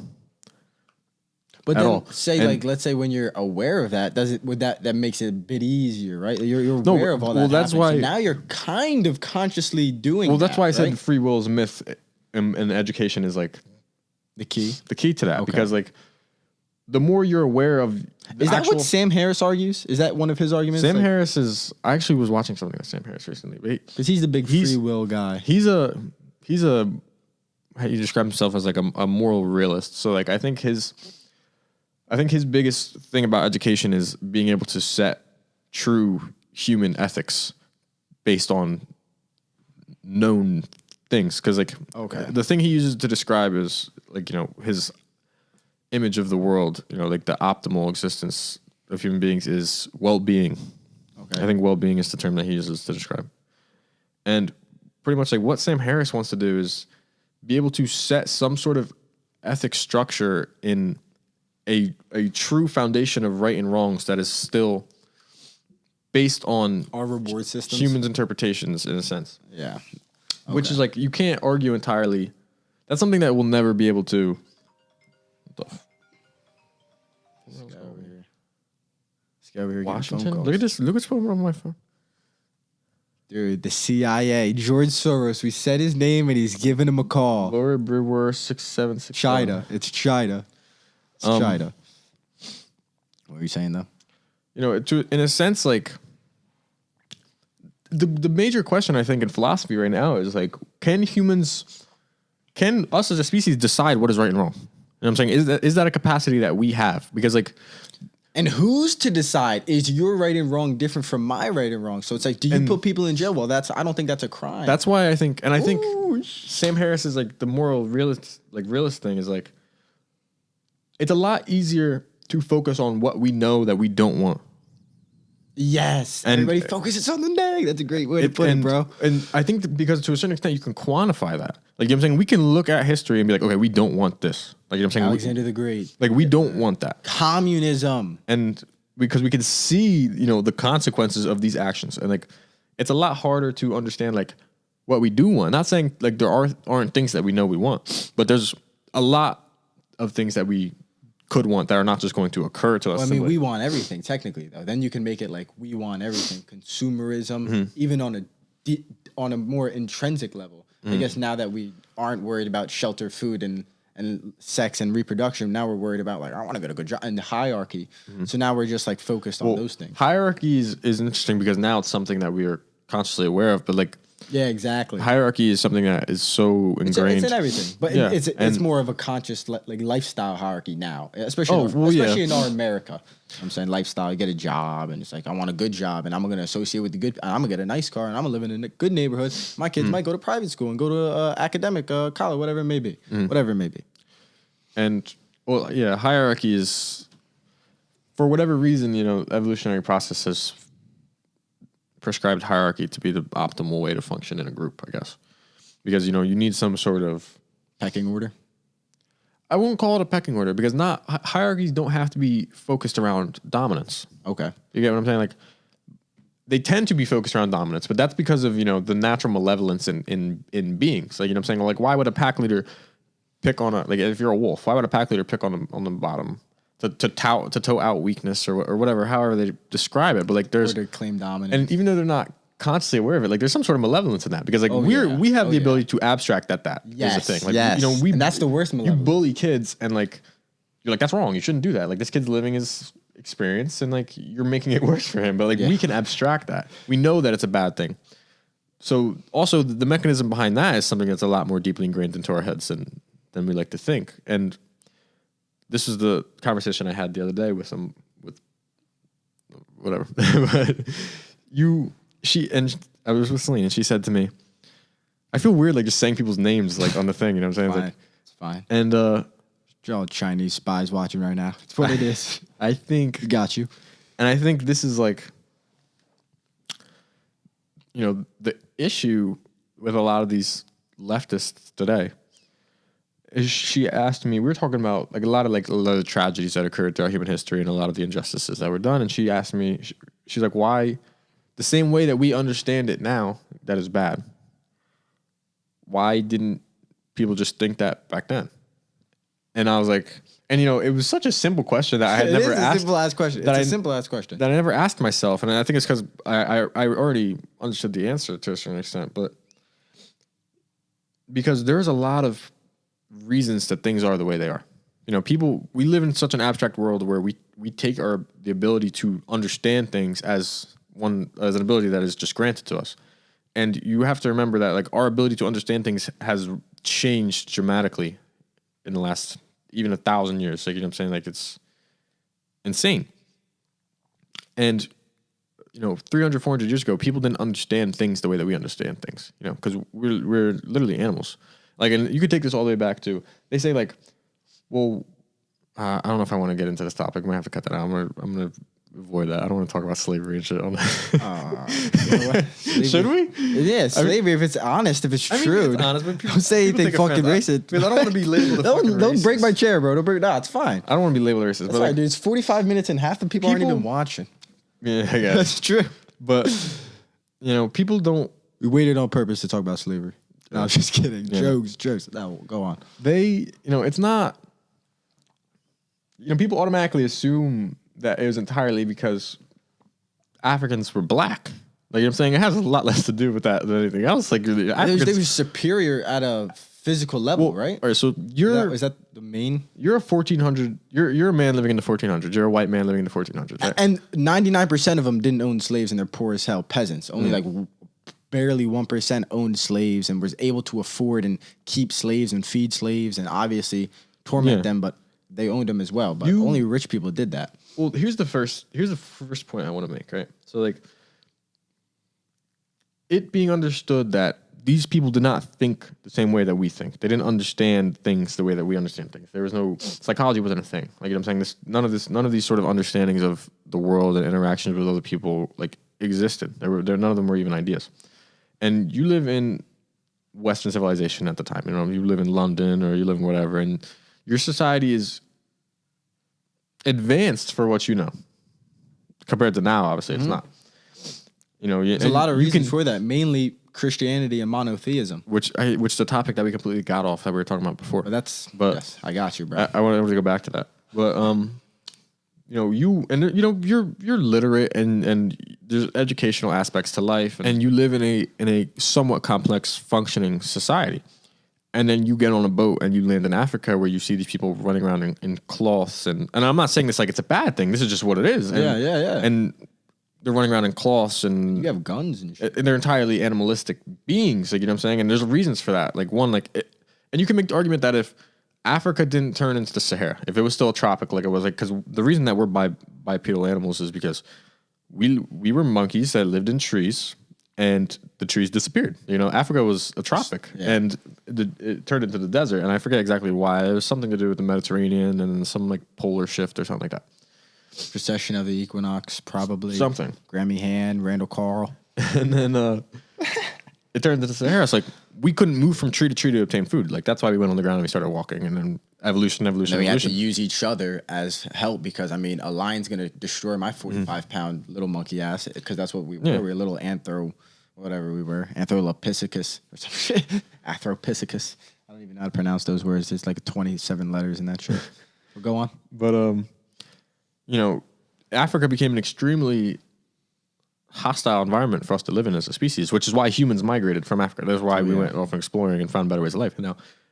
But then let's say when you're aware of that, that makes it a bit easier, right? You're aware of all that. Well, that's why. So now you're kind of consciously doing. Well, that's why I right? said free will is a myth, and education is like the key. The key to that, because like the more you're aware of, is that what Sam Harris argues? Is that one of his arguments? Sam Harris is. I actually was watching something with Sam Harris recently, because he's the big free will guy. He's a. He describes himself as like a moral realist. So like I think his biggest thing about education is being able to set true human ethics based on known things. Because like the thing he uses to describe is like, you know, his image of the world, you know, like the optimal existence of human beings is well-being. I think well-being is the term that he uses to describe. And pretty much like what Sam Harris wants to do is be able to set some sort of ethic structure in a true foundation of right and wrongs that is still based on our reward systems, humans' interpretations in a sense. Yeah. Which is like, you can't argue entirely. That's something that we'll never be able to. What the guy over here getting phone Washington. calls. Look at this. Look what's going on my phone. Dude, the CIA, George Soros. We said his name and he's giving him a call. Laura Brewer 6767. China. It's China. It's China. What were you saying though? You know, in a sense, like the major question I think in philosophy right now is like, can us as a species decide what is right and wrong? You know what I'm saying? Is that a capacity that we have? Because like, and who's to decide? Is your right and wrong different from my right and wrong? So it's like, do you put people in jail? Well, I don't think that's a crime. That's why I think, and I think Sam Harris is like the moral realist thing is like, it's a lot easier to focus on what we know that we don't want. Yes. And everybody focuses on the neg. That's a great way to put it, bro. And I think that because to a certain extent you can quantify that. Like, you know what I'm saying? We can look at history and be like, okay, we don't want this. Like, you know what I'm saying? Alexander the Great. Like, we don't want that. Communism. And because we can see, you know, the consequences of these actions. And like, it's a lot harder to understand like what we do want. Not saying like there aren't things that we know we want, but there's a lot of things that we could want that are not just going to occur to us. Well, I mean, we want everything technically, though. Then you can make it like we want everything. Consumerism, even on a more intrinsic level. I guess now that we aren't worried about shelter, food, and sex and reproduction, now we're worried about like I want to get a good job and the hierarchy. So now we're just like focused on those things. Hierarchy is interesting because now it's something that we are consciously aware of, but like. Yeah, exactly. Hierarchy is something that is so ingrained. It's in everything, but Yeah, it's more of a conscious like lifestyle hierarchy now, especially in our America. I'm saying lifestyle. You get a job, and it's like I want a good job, and I'm gonna associate with the good. I'm gonna get a nice car, and I'm gonna live in a good neighborhood. My kids might go to private school and go to academic college, whatever it may be. Whatever it may be. And well, yeah, hierarchy is for whatever reason, you know, evolutionary process has prescribed hierarchy to be the optimal way to function in a group, I guess, because you know you need some sort of Pecking order. I won't call it a pecking order because hierarchies don't have to be focused around dominance. Okay. You get what I'm saying? Like they tend to be focused around dominance, but that's because of, you know, the natural malevolence in beings. Like, you know what I'm saying? Like, why would a pack leader pick on like if you're a wolf, why would a pack leader pick on the bottom to toe out weakness or whatever, however they describe it? But like there's or to claim dominance. and even though they're not consciously aware of it, like there's some sort of malevolence in that because like we have the ability to abstract that yes, is the thing. Like, yes. you know, and that's the worst malevolence. You bully kids and like you're like, that's wrong. You shouldn't do that. Like this kid's living his experience and like you're making it worse for him. But like we can abstract that. We know that it's a bad thing. So also the mechanism behind that is something that's a lot more deeply ingrained into our heads than we like to think. And this is the conversation I had the other day with whatever. But I was with Celine and she said to me, I feel weird like just saying people's names like on the thing, you know what I'm saying? It's fine. And you're all Chinese spies watching right now. It's what it is. I think Got you. And I think this is like, you know, the issue with a lot of these leftists today is she asked me, we were talking about like a lot of the tragedies that occurred throughout human history and a lot of the injustices that were done. And she asked me, she's like, why the same way that we understand it now, that is bad. Why didn't people just think that back then? And I was like, and you know, it was such a simple question that I had never asked. It's a simple ass question. It's a simple ass question that I never asked myself, and I think it's because I already understood the answer to a certain extent, but because there's a lot of reasons that things are the way they are. You know, we live in such an abstract world where we take the ability to understand things as an ability that is just granted to us. And you have to remember that like our ability to understand things has changed dramatically in the last even 1,000 years. Like, you know what I'm saying? Like it's insane. And, you know, 300, 400 years ago, people didn't understand things the way that we understand things, you know, because we're literally animals. Like, and you could take this all the way back to, they say like, well, I don't know if I want to get into this topic. I might have to cut that out. I'm gonna avoid that. I don't want to talk about slavery and shit on that. You know what? Should we? Yeah, slavery. If it's honest, if it's true. It's honest, but don't say anything fucking racist. Because I don't want to be labeled. Don't break my chair, bro. Don't break. Nah, it's fine. I don't want to be labeled racist. That's but right, like, dude. It's 45 minutes and half the people aren't even watching. Yeah, I guess That's true. But you know, people don't. We waited on purpose to talk about slavery. No, I'm just kidding. Yeah. Jokes. No, go on. It's not. You know, people automatically assume that it was entirely because Africans were black. Like, you know what I'm saying? It has a lot less to do with that than anything else. Like, They were superior at a physical level, right? All right, so Is that the main? you're a 1400. You're a man living in the 1400s. You're a white man living in the 1400s, right? And 99% of them didn't own slaves, and they're poor as hell peasants. Only like barely 1% owned slaves and was able to afford and keep slaves and feed slaves and obviously torment them, but they owned them as well. But only rich people did that. Well, here's the first point I want to make, right? So, like, it being understood that these people did not think the same way that we think. They didn't understand things the way that we understand things. There was no psychology wasn't a thing. Like, you know what I'm saying? None of these sort of understandings of the world and interactions with other people like existed. None of them were even ideas. And you live in Western civilization at the time. You know, you live in London or you live in whatever, and your society is advanced for what you know. Compared to now, obviously, it's not. You know, there's a lot of reasons for that. Mainly Christianity and monotheism, which is a topic that we completely got off that we were talking about before. But yes, I got you, bro. I wanted to go back to that, but you know, you're literate and there's educational aspects to life, and you live in a somewhat complex functioning society. And then you get on a boat and you land in Africa where you see these people running around in cloths. And I'm not saying this like it's a bad thing. This is just what it is. And, yeah. And they're running around in cloths and... You have guns and shit. And they're entirely animalistic beings. Like, you know what I'm saying? And there's reasons for that. Like, one, like... and you can make the argument that if Africa didn't turn into the Sahara, if it was still a tropic like it was... like, because the reason that we're bipedal animals is because we were monkeys that lived in trees... and the trees disappeared. You know, Africa was a tropic, and it turned into the desert. And I forget exactly why. It was something to do with the Mediterranean and some like polar shift or something like that. Precession of the equinox, probably. Something. Grammy Hand, Randall Carl. And then it turned into the Sahara. It's like we couldn't move from tree to obtain food. Like, that's why we went on the ground and we started walking. And then evolution. And then we had to use each other as help because, I mean, a lion's going to destroy my 45-pound little monkey ass because that's what we were. We were a little whatever we were. Anthropithecus or some shit. Anthropithecus. I don't even know how to pronounce those words. It's like 27 letters in that shit. Well, go on. But, you know, Africa became an extremely hostile environment for us to live in as a species, which is why humans migrated from Africa. That's why we went off exploring and found better ways of life.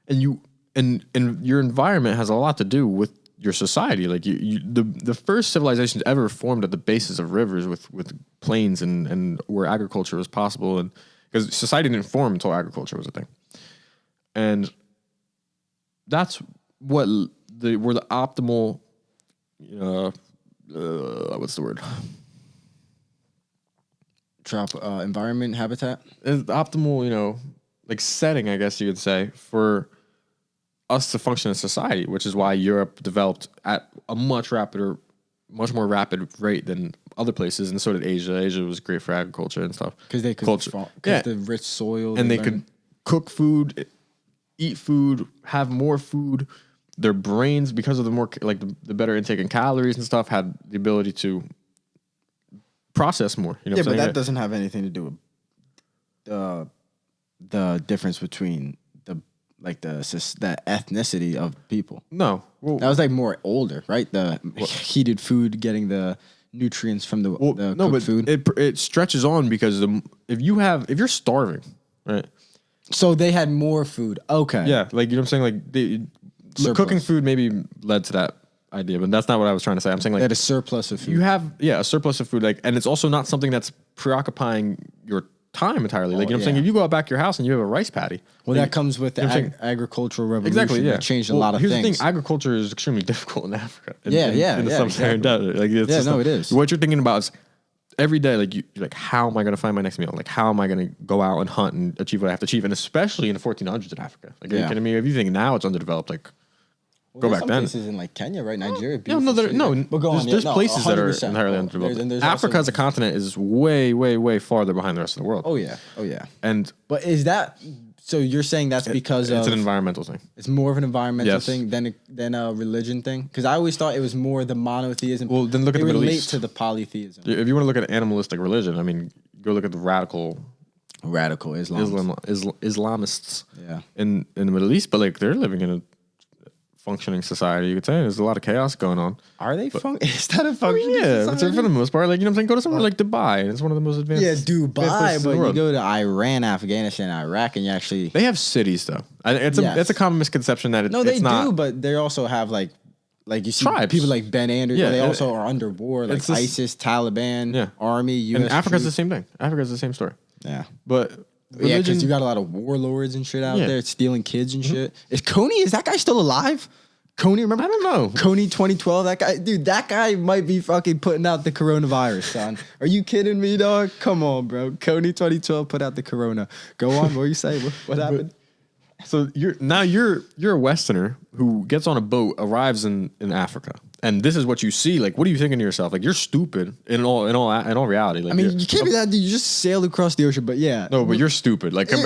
And your environment has a lot to do with your society. Like the first civilizations ever formed at the bases of rivers with plains and where agriculture was possible, and because society didn't form until agriculture was a thing, and that's what were the optimal. What's the word? Environment, habitat. It's the optimal, like setting, I guess you could say, for us to function in society, which is why Europe developed at a much more rapid rate than other places, and so did Asia. Asia was great for agriculture and stuff. Because they could, the rich soil, and they could cook food, eat food, have more food. Their brains, because of the better intake in calories and stuff, had the ability to process more. But that doesn't have anything to do with the difference between the ethnicity of people. No. Well, that was like more older, right? The heated food, getting the nutrients from the cooked food. It stretches on because if you're starving, right? So they had more food. Okay. Yeah, like, you know what I'm saying? Like cooking food maybe led to that idea, but that's not what I was trying to say. I'm saying, like, they had a surplus of food. You have a surplus of food, like, and it's also not something that's preoccupying your time entirely. Like, you know what I'm saying? If you go out back to your house and you have a rice paddy. Well, that comes with the agricultural revolution. Exactly, yeah. It changed a lot of things. things. Here's the thing, agriculture is extremely difficult in Africa. In the sub-Saharan desert. Like, it is. What you're thinking about is every day, like, you're like, how am I going to find my next meal? Like, how am I going to go out and hunt and achieve what I have to achieve? And especially in the 1400s in Africa. Like, are you kidding me? If you think now it's underdeveloped, like, go back then. Places in like Kenya, right? Nigeria. But there's places that are entirely underdeveloped. Africa as a continent is way, way, way farther behind the rest of the world. Oh yeah. But is that so? You're saying that's because it's an environmental thing. It's more of an environmental thing than a religion thing. Because I always thought it was more the monotheism. Well, then look at the Middle East. To the polytheism. If you want to look at animalistic religion, I mean, go look at the radical Islam. Islamists. Yeah. In the Middle East, but like they're living in a functioning society. You could say there's a lot of chaos going on. Are they is that a functioning Yeah, society? for the most part. Like, you know what I'm saying? Go to somewhere like Dubai, and it's one of the most advanced. Yeah, advanced Dubai, places in but the you world. go to Iran, Afghanistan, Iraq, and you actually They have cities though. It's Yes. a common misconception that no, they it's not. do, but they also have like you see Tribes. people like Ben Anderson. Yeah, They and also are under war, like it's this- ISIS, Taliban, Yeah. army, U.S. And Africa's the troops. same thing. Africa's the same story. Yeah. But Yeah, religion, because you got a lot of warlords and shit out Yeah. there stealing kids and shit. Is Coney? Is that guy still alive? Coney, remember? I don't know. Coney 2012. That guy, dude. That guy might be fucking putting out the coronavirus, son. Are you kidding me, dog? Come on, bro. Coney 2012 put out the corona. Go on. What you say? What happened? So you're a Westerner who gets on a boat, arrives in Africa, and this is what you see. Like, what are you thinking to yourself? Like, you're stupid in all reality. Like, I mean, you can't be that dude. You just sailed across the ocean, but yeah. No, but you're stupid. Like, For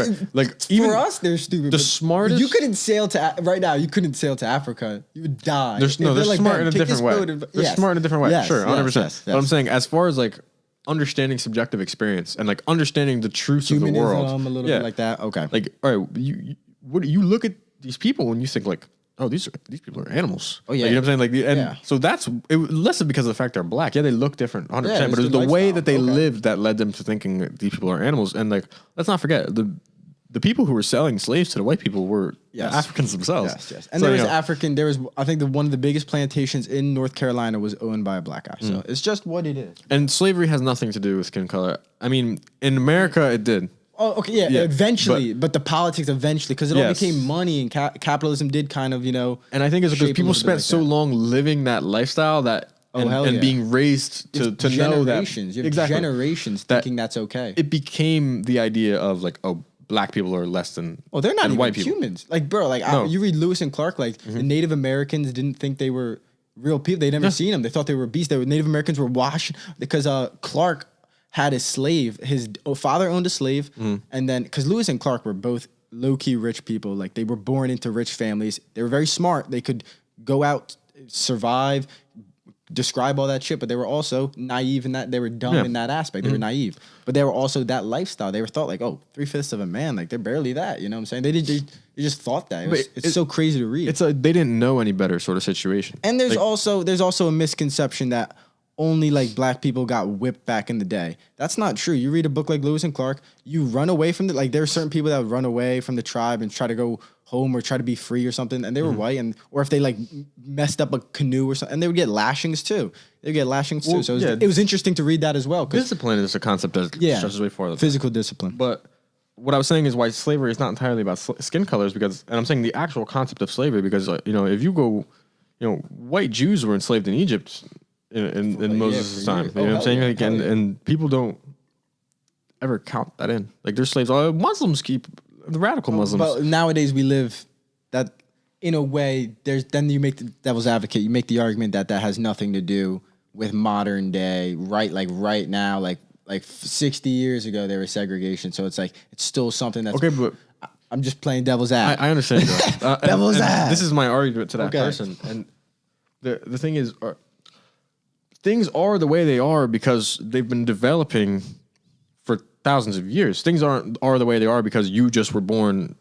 even us, they're stupid. the but smartest- You couldn't sail to right now. You couldn't sail to Africa. You would die. they're If they're smart "Ben, in a take different this way. boat and-" They're Yes. smart in a different way. Yes, Sure, 100%. yes, But I'm yes. saying, as far as like understanding subjective experience and like understanding the truth of the world, Humanism, a little bit like that. Okay. Like, all right, you look at these people and you think like, oh, these people are animals. Oh, yeah. Like, you know what I'm saying? Like, and Yeah. so that's less because of the fact they're black. Yeah, they look different, 100%. Yeah, but it's it was the the way lifestyle. that they Okay. lived that led them to thinking that these people are animals. And like, let's not forget the people who were selling slaves to the white people were Yes. Africans themselves. Yes. And So, there you was know, African. There was, I think, one of the biggest plantations in North Carolina was owned by a black guy. So it's just what it is. and slavery has nothing to do with skin color. I mean, in America, it did. Oh, okay, yeah, Yeah, eventually, but the politics eventually, because it all Yes. became money and capitalism did kind of, And I think it's because shape a people little bit spent like so that. long living that lifestyle that and hell yeah. being raised to know that generations. You have exactly generations That- thinking that's okay. it became the idea of like, oh, black people are less than Well, they're not than even white people. humans. Like, bro, like No. you read Lewis and Clark, like the Native Americans didn't think they were real people. They'd never seen them. They thought they were beasts. Native Americans were washed because Clark had a slave. His father owned a slave, and then because Lewis and Clark were both low key rich people, like they were born into rich families. They were very smart. They could go out, survive, describe all that shit, but they were also naive in that they were dumb Yeah. in that aspect. They were naive, but they were also that lifestyle. They were thought like, oh, 3/5 of a man, like they're barely that. You know what I'm saying? They just thought that. It's so crazy to read. It's a they didn't know any better sort of situation. And there's Like, also a misconception that only like black people got whipped back in the day. That's not true. You read a book like Lewis and Clark, you run away from like there are certain people that would run away from the tribe and try to go home or try to be free or something, and they were white, and or if they like messed up a canoe or something, and they would get lashings too. They would get lashings too. Well, So yeah. it was interesting to read that as well. discipline is a concept that stretches way farther. Physical discipline. But what I was saying is why slavery is not entirely about skin colors because, and I'm saying the actual concept of slavery because if you go, white Jews were enslaved in Egypt in Moses' for time. years. You know what I'm saying? Yeah, Like, hell yeah. and people don't ever count that in. Like they're slaves. Muslims keep the radical Muslims. But nowadays we live that in a way. Then you make the devil's advocate. You make the argument that has nothing to do with modern day. Right now, like 60 years ago, there was segregation. So it's like it's still something that's okay, but I'm just playing devil's advocate. I understand that. Devil's ass. This is my argument to that Okay. person. And the thing is, things are the way they are because they've been developing for thousands of years. Things are the way they are because you just were born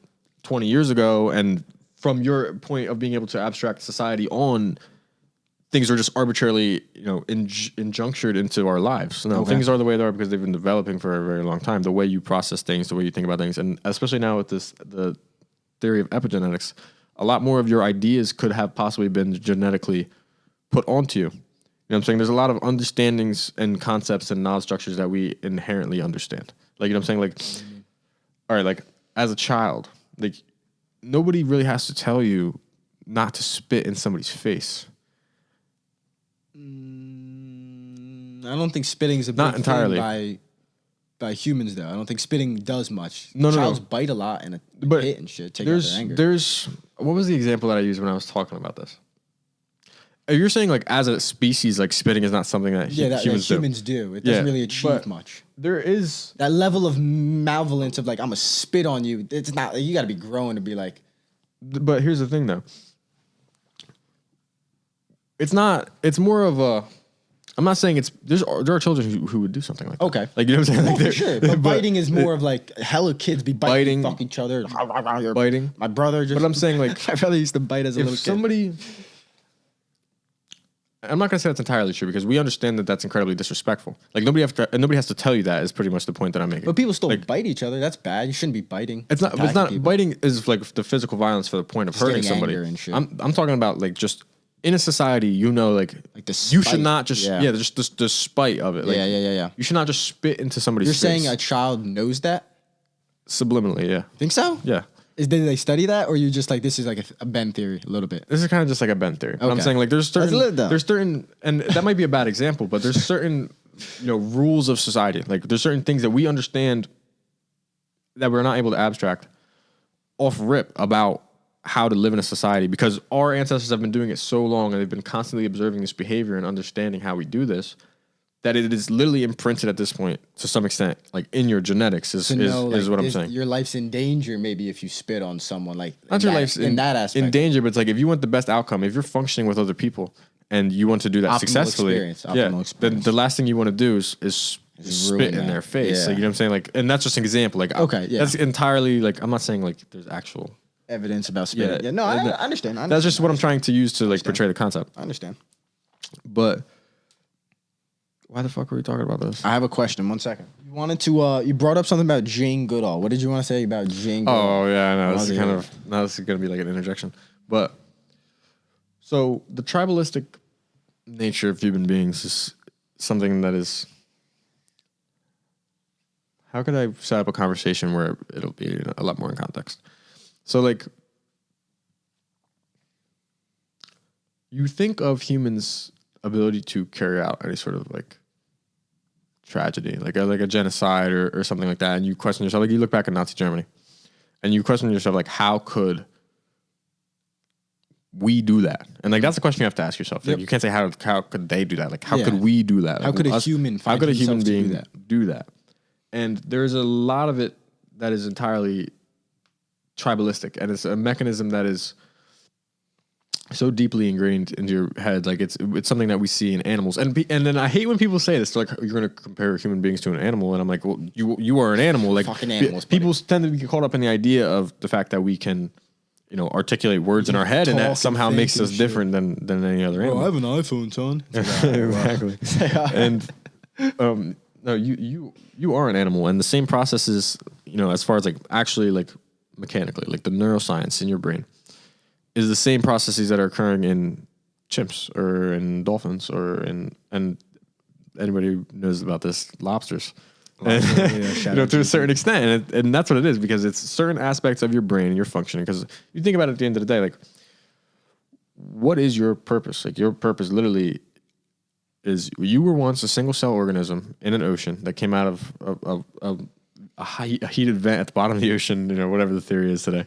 20 years ago, and from your point of being able to abstract society on, things are just arbitrarily, injunctured into our lives. No, Okay. things are the way they are because they've been developing for a very long time. The way you process things, the way you think about things, and especially now with the theory of epigenetics, a lot more of your ideas could have possibly been genetically put onto you. You know what I'm saying? There's a lot of understandings and concepts and knowledge structures that we inherently understand. Like, you know what I'm saying? Like, all right, like as a child, like nobody really has to tell you not to spit in somebody's face. I don't think spitting is a big Not entirely. thing by humans though. I don't think spitting does much. No. Childs bite a lot and But hit and shit. Take out their anger. There's what was the example that I used when I was talking about this? You're saying like as a species, like spitting is not something that that humans do. do. It doesn't Yeah, really achieve but- much. There is That level of malevolence of like I'm gonna spit on you. It's not. You got to be growing to be like. But here's the thing, though. It's not. It's more of a. I'm not saying there are children who would do something like that. Okay. Like, you know what I'm saying? Like, For sure. But biting is more of like hella kids be biting, fuck each other. Biting. My brother just. But I'm saying, like, my brother used to bite as a little kid. Somebody. I'm not gonna say that's entirely true because we understand that that's incredibly disrespectful. Like nobody has to tell you that is pretty much the point that I'm making. But people still bite each other. That's bad. You shouldn't be biting. It's not. Biting is like the physical violence for the point of hurting somebody. And shit. I'm talking about like just in a society, like the you should not just just the spite of it. Like, yeah. You should not just spit into somebody's face. You're saying a child knows that? Subliminally, yeah. Think so? Yeah. Did they study that, or you just like this is like a Ben theory a little bit? This is kind of just like a Ben theory. Okay. I'm saying like there's certain, and that might be a bad example, but there's certain rules of society. Like there's certain things that we understand that we're not able to abstract off rip about how to live in a society because our ancestors have been doing it so long and they've been constantly observing this behavior and understanding how we do this. That it is literally imprinted at this point to some extent, like in your genetics is what I'm saying. Your life's in danger maybe if you spit on someone like not your life's in that aspect. In danger, but it's like if you want the best outcome, if you're functioning with other people and you want to do that successfully, then the last thing you want to do is spit in their face. Yeah. Like, you know what I'm saying? Like, and that's just an example. Like, that's entirely like I'm not saying like there's actual evidence about spitting. Yeah, no, I understand. That's just what I'm trying to use to like portray the concept. I understand, but. Why the fuck are we talking about this? I have a question. 1 second. You wanted to. You brought up something about Jane Goodall. What did you want to say about Jane Goodall? Oh yeah, I know. This is gonna be like an interjection. But so the tribalistic nature of human beings is something that is. How could I set up a conversation where it'll be a lot more in context? So like, you think of humans' ability to carry out any sort of like tragedy, like a genocide or something like that, and you question yourself, like you look back at Nazi Germany, and you question yourself, like how could we do that? And like that's the question you have to ask yourself. Like you can't say how could they do that? Like how could we do that? Like, how could a human being do that? And there's a lot of it that is entirely tribalistic, and it's a mechanism that is so deeply ingrained into your head, like it's something that we see in animals, and then I hate when people say this. They're like, you're going to compare human beings to an animal, and I'm like, well, you are an animal. Like fucking animals. People tend to get caught up in the idea of the fact that we can, articulate words in our head, and that somehow makes us different than any other animal. I have an iPhone, son. Exactly. And no, you are an animal, and the same processes, as far as like actually like mechanically, like the neuroscience in your brain. Is the same processes that are occurring in chimps or in dolphins and anybody who knows about this, lobsters. To a certain extent. And that's what it is, because it's certain aspects of your brain and your functioning. Because you think about it at the end of the day, like, what is your purpose? Like, your purpose literally is you were once a single cell organism in an ocean that came out of a heated vent at the bottom of the ocean, whatever the theory is today.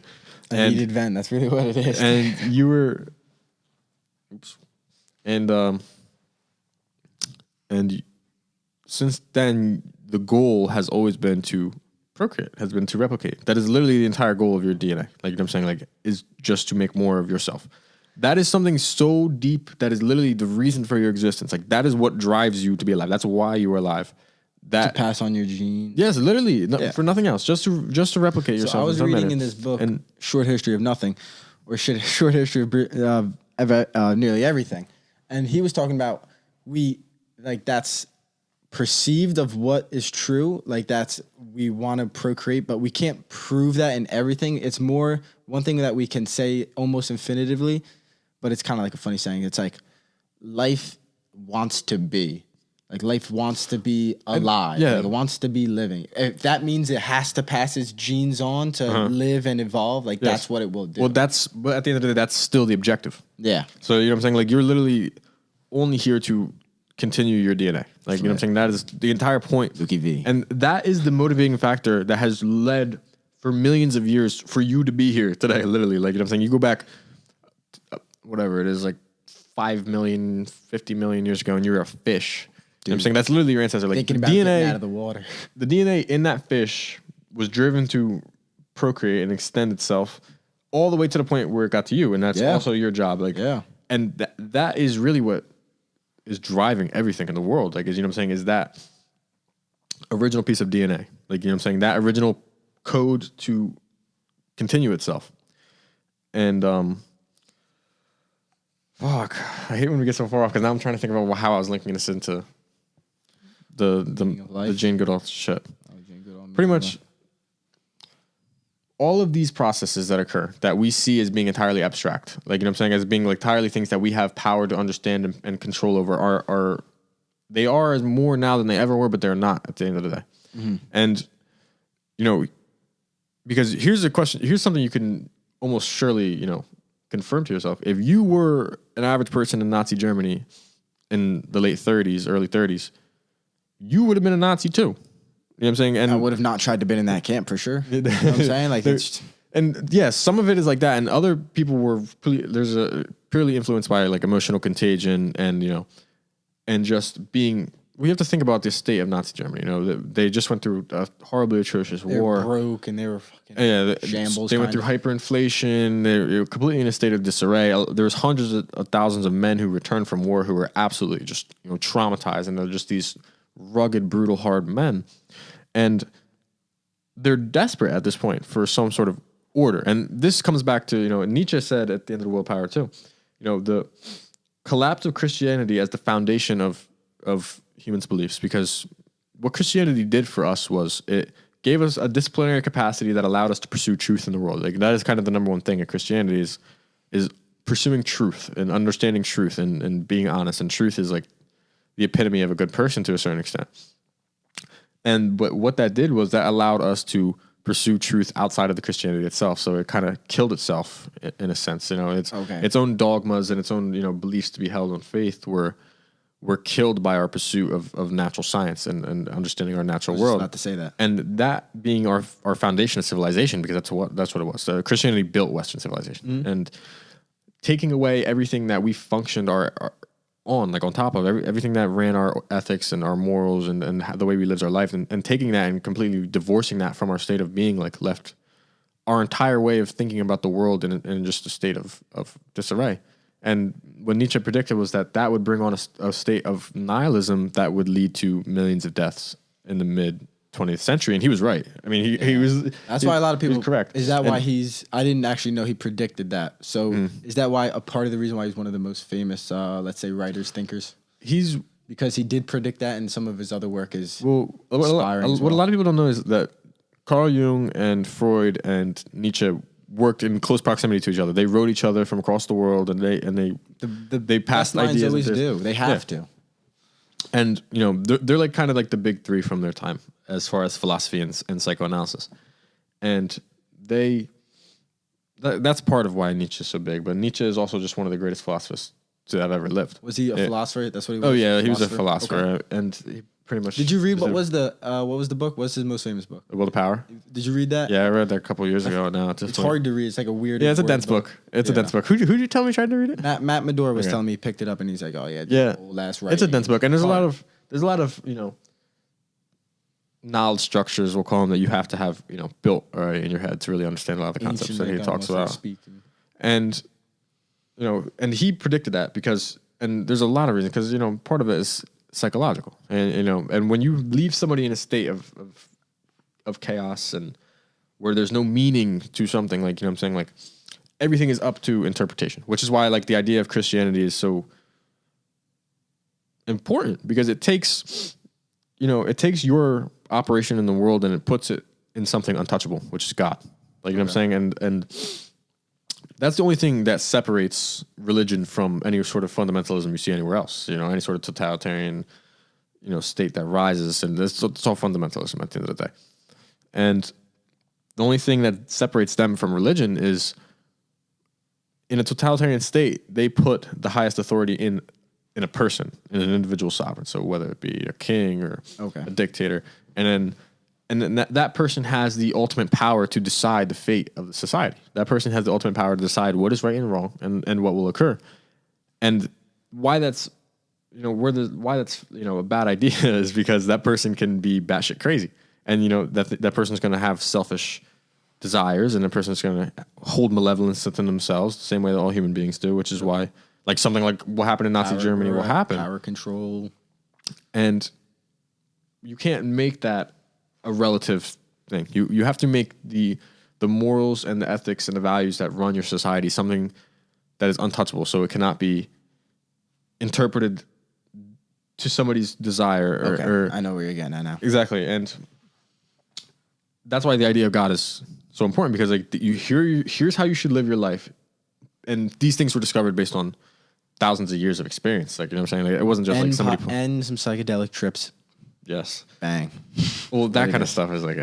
A heated vent. That's really what it is. And you were, since then, the goal has always been to procreate, has been to replicate. That is literally the entire goal of your DNA. Like, you know what I'm saying? Like, is just to make more of yourself. That is something so deep that is literally the reason for your existence. Like, that is what drives you to be alive. That's why you are alive. To pass on your genes. Yes, literally, for nothing else, just to replicate yourself. So I was reading in this book, Short History of Nothing, or Short History of nearly everything, and he was talking about that's perceived of what is true, like we want to procreate, but we can't prove that in everything. It's more one thing that we can say almost infinitively, but it's kind of like a funny saying. It's like life wants to be. Like life wants to be alive. Like it wants to be living. If that means it has to pass its genes on to live and evolve, that's what it will do. Well, but at the end of the day, that's still the objective. Yeah. So, you know what I'm saying? Like, you're literally only here to continue your DNA. Like, you know what I'm saying? That is the entire point. Lukey V. And that is the motivating factor that has led for millions of years for you to be here today, literally. Like, you know what I'm saying? You go back, whatever it is, like 5 million, 50 million years ago, and you're a fish. You know what I'm saying? That's literally your ancestor. Like, thinking about getting out of the water. The DNA in that fish was driven to procreate and extend itself all the way to the point where it got to you, and that's also your job. Like, and that is really what is driving everything in the world. Like, is, you know what I'm saying, is that original piece of DNA. Like, you know what I'm saying, that original code to continue itself. And fuck, I hate when we get so far off, because now I'm trying to think about how I was linking this into the Jane Goodall shit. Pretty much all of these processes that occur that we see as being entirely abstract, like, you know what I'm saying, as being like entirely things that we have power to understand and control over, are they are more now than they ever were, but they're not at the end of the day. Mm-hmm. And, you know, because here's a question, here's something you can almost surely, you know, confirm to yourself. If you were an average person in Nazi Germany in the late 30s, early 30s, you would have been a Nazi too. You know what I'm saying? And I would have not tried to been in that camp for sure. You know what I'm saying? Like, and yes, some of it is like that, and other people were purely influenced by like emotional contagion, and, you know, and just being. We have to think about the state of Nazi Germany. You know, they just went through a horribly atrocious war. They were broke, and they were fucking shambles. They went through hyperinflation. They were completely in a state of disarray. There was hundreds of thousands of men who returned from war who were absolutely just, you know, traumatized, and they're just these rugged, brutal, hard men. And they're desperate at this point for some sort of order. And this comes back to, you know, Nietzsche said at the end of the Will of Power too, you know, the collapse of Christianity as the foundation of humans' beliefs. Because what Christianity did for us was it gave us a disciplinary capacity that allowed us to pursue truth in the world. Like, that is kind of the number one thing in Christianity is pursuing truth and understanding truth and being honest. And truth is like the epitome of a good person to a certain extent. But what that did was that allowed us to pursue truth outside of the Christianity itself. So it kind of killed itself in a sense. You know, its own dogmas and its own, you know, beliefs to be held on faith were killed by our pursuit of natural science and understanding our natural world. Not to say that. And that being our foundation of civilization, because that's what it was. So Christianity built Western civilization. Mm-hmm. And taking away everything that we functioned on top of everything that ran our ethics and our morals and the way we lived our life, and taking that and completely divorcing that from our state of being, like, left our entire way of thinking about the world in just a state of disarray. And what Nietzsche predicted was that would bring on a state of nihilism that would lead to millions of deaths in the mid 20th century. And he was right. I mean, he was. That's why a lot of people. Correct. Is that why I didn't actually know he predicted that. So is that why a part of the reason why he's one of the most famous, let's say, writers, thinkers? Because he did predict that, and some of his other work is what a lot of people don't know is that Carl Jung and Freud and Nietzsche worked in close proximity to each other. They wrote each other from across the world, and they passed ideas. Always do. They have to. And, you know, they're like kind of like the big three from their time as far as philosophy and psychoanalysis. And that's part of why Nietzsche is so big. But Nietzsche is also just one of the greatest philosophers to have ever lived. Was he a philosopher? That's what he was. Oh yeah, he was a philosopher, okay. And he pretty much. Did you read what was the book? What's his most famous book? The Will of Power. Did you read that? Yeah, I read that a couple of years ago. Now it's hard to read. It's like a weird. Yeah, it's a dense book. It's a dense book. Who did you tell me tried to read it? Matt Medora was telling me he picked it up, and he's like, oh yeah, last writing. It's a dense book, and there's a lot of you know, knowledge structures, we'll call them, that you have to have, you know, built already in your head to really understand a lot of the concepts that he talks about. And, you know, and he predicted that because, and there's a lot of reasons, because, you know, part of it is psychological. And, you know, and when you leave somebody in a state of chaos and where there's no meaning to something, like, you know what I'm saying, like, everything is up to interpretation, which is why, like, the idea of Christianity is so important, because it takes your operation in the world and it puts it in something untouchable, which is God. Like, you know what I'm saying? And that's the only thing that separates religion from any sort of fundamentalism you see anywhere else. You know, any sort of totalitarian, you know, state that rises, and it's all fundamentalism at the end of the day. And the only thing that separates them from religion is, in a totalitarian state, they put the highest authority in a person, in an individual sovereign. So whether it be a king or a dictator, and then that person has the ultimate power to decide the fate of the society. That person has the ultimate power to decide what is right and wrong, and what will occur. And why that's, you know, why that's, you know, a bad idea is because that person can be batshit crazy, and, you know, that person's going to have selfish desires, and the person's going to hold malevolence within themselves the same way that all human beings do, which is why, like something like what happened in Nazi Germany will happen. Power control. And you can't make that a relative thing. You have to make the morals and the ethics and the values that run your society something that is untouchable. So it cannot be interpreted to somebody's desire or I know where you're getting at now. Exactly. And that's why the idea of God is so important, because like here's how you should live your life. And these things were discovered based on thousands of years of experience. Like, you know what I'm saying? Like, it wasn't just like somebody and some psychedelic trips. Yes. Bang. Well, that kind of stuff is like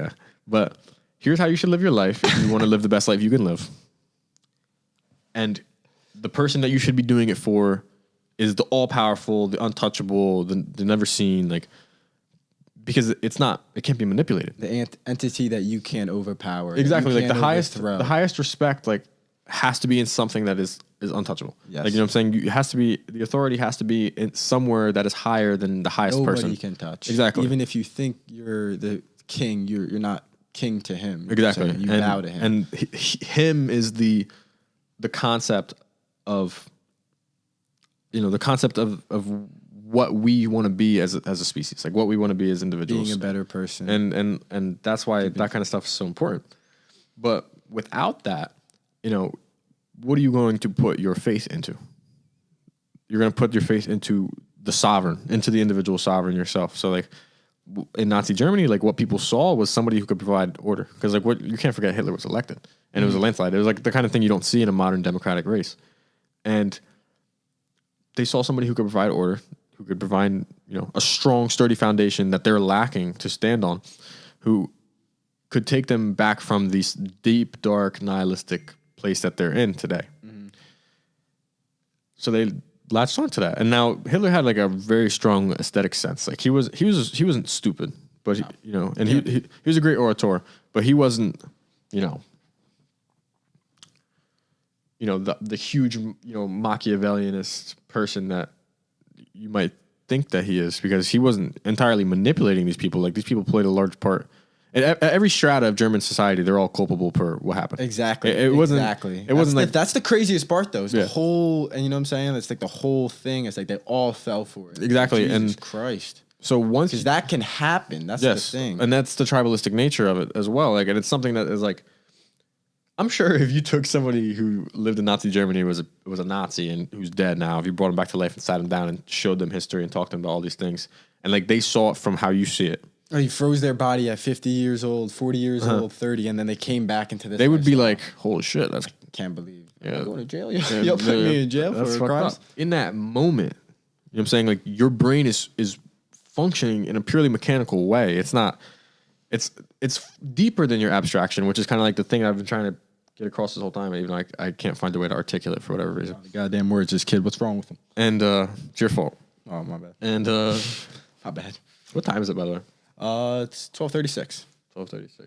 but here's how you should live your life if you want to live the best life you can live. And the person that you should be doing it for is the all-powerful, the untouchable, the never seen, like, because it can't be manipulated. The entity that you can't overpower. Exactly. Like the highest respect, like, has to be in something that is untouchable. Yes. Like, you know what I'm saying? The authority has to be in somewhere that is higher than the highest person. Nobody can touch. Exactly. Even if you think you're the king, you're not king to him. Exactly. So you bow to him. And him is the concept of, the concept of what we want to be as a species, like what we want to be as individuals. Being a better person. And that's why that kind of stuff is so important. But without that, what are you going to put your faith into? You're going to put your faith into the sovereign, into the individual sovereign yourself. So like in Nazi Germany, like what people saw was somebody who could provide order. Because like you can't forget Hitler was elected and it was a landslide. It was like the kind of thing you don't see in a modern democratic race. And they saw somebody who could provide order, who could provide, a strong, sturdy foundation that they're lacking to stand on, who could take them back from this deep, dark, nihilistic place that they're in today. Mm-hmm. So they latched on to that. And now Hitler had like a very strong aesthetic sense. Like he wasn't stupid, but he was a great orator, but he wasn't, the huge, Machiavellianist person that you might think that he is, because he wasn't entirely manipulating these people. Like these people played a large part. At every strata of German society, they're all culpable for what happened. Exactly. It wasn't like that's the craziest part, though. Is the whole, and you know what I'm saying? It's like the whole thing. It's like they all fell for it. Exactly. Jesus and Christ. So once, because that can happen. That's the thing, and that's the tribalistic nature of it as well. Like, and it's something that is like, I'm sure if you took somebody who lived in Nazi Germany, was a Nazi and who's dead now, if you brought him back to life and sat him down and showed them history and talked to them about all these things, and like they saw it from how you see it. Or he froze their body at 50 years old, 40 years old, 30, and then they came back into this. They would be like, holy shit, I can't believe. Yeah. I'm going to jail. You'll put me in jail for crimes. In that moment, you know what I'm saying? Like your brain is functioning in a purely mechanical way. It's not, it's deeper than your abstraction, which is kind of like the thing I've been trying to get across this whole time, even though I can't find a way to articulate for whatever reason. The goddamn words, this kid. What's wrong with him? And it's your fault. Oh, my bad. And my bad. What time is it, by the way? It's 12:36. 12:36.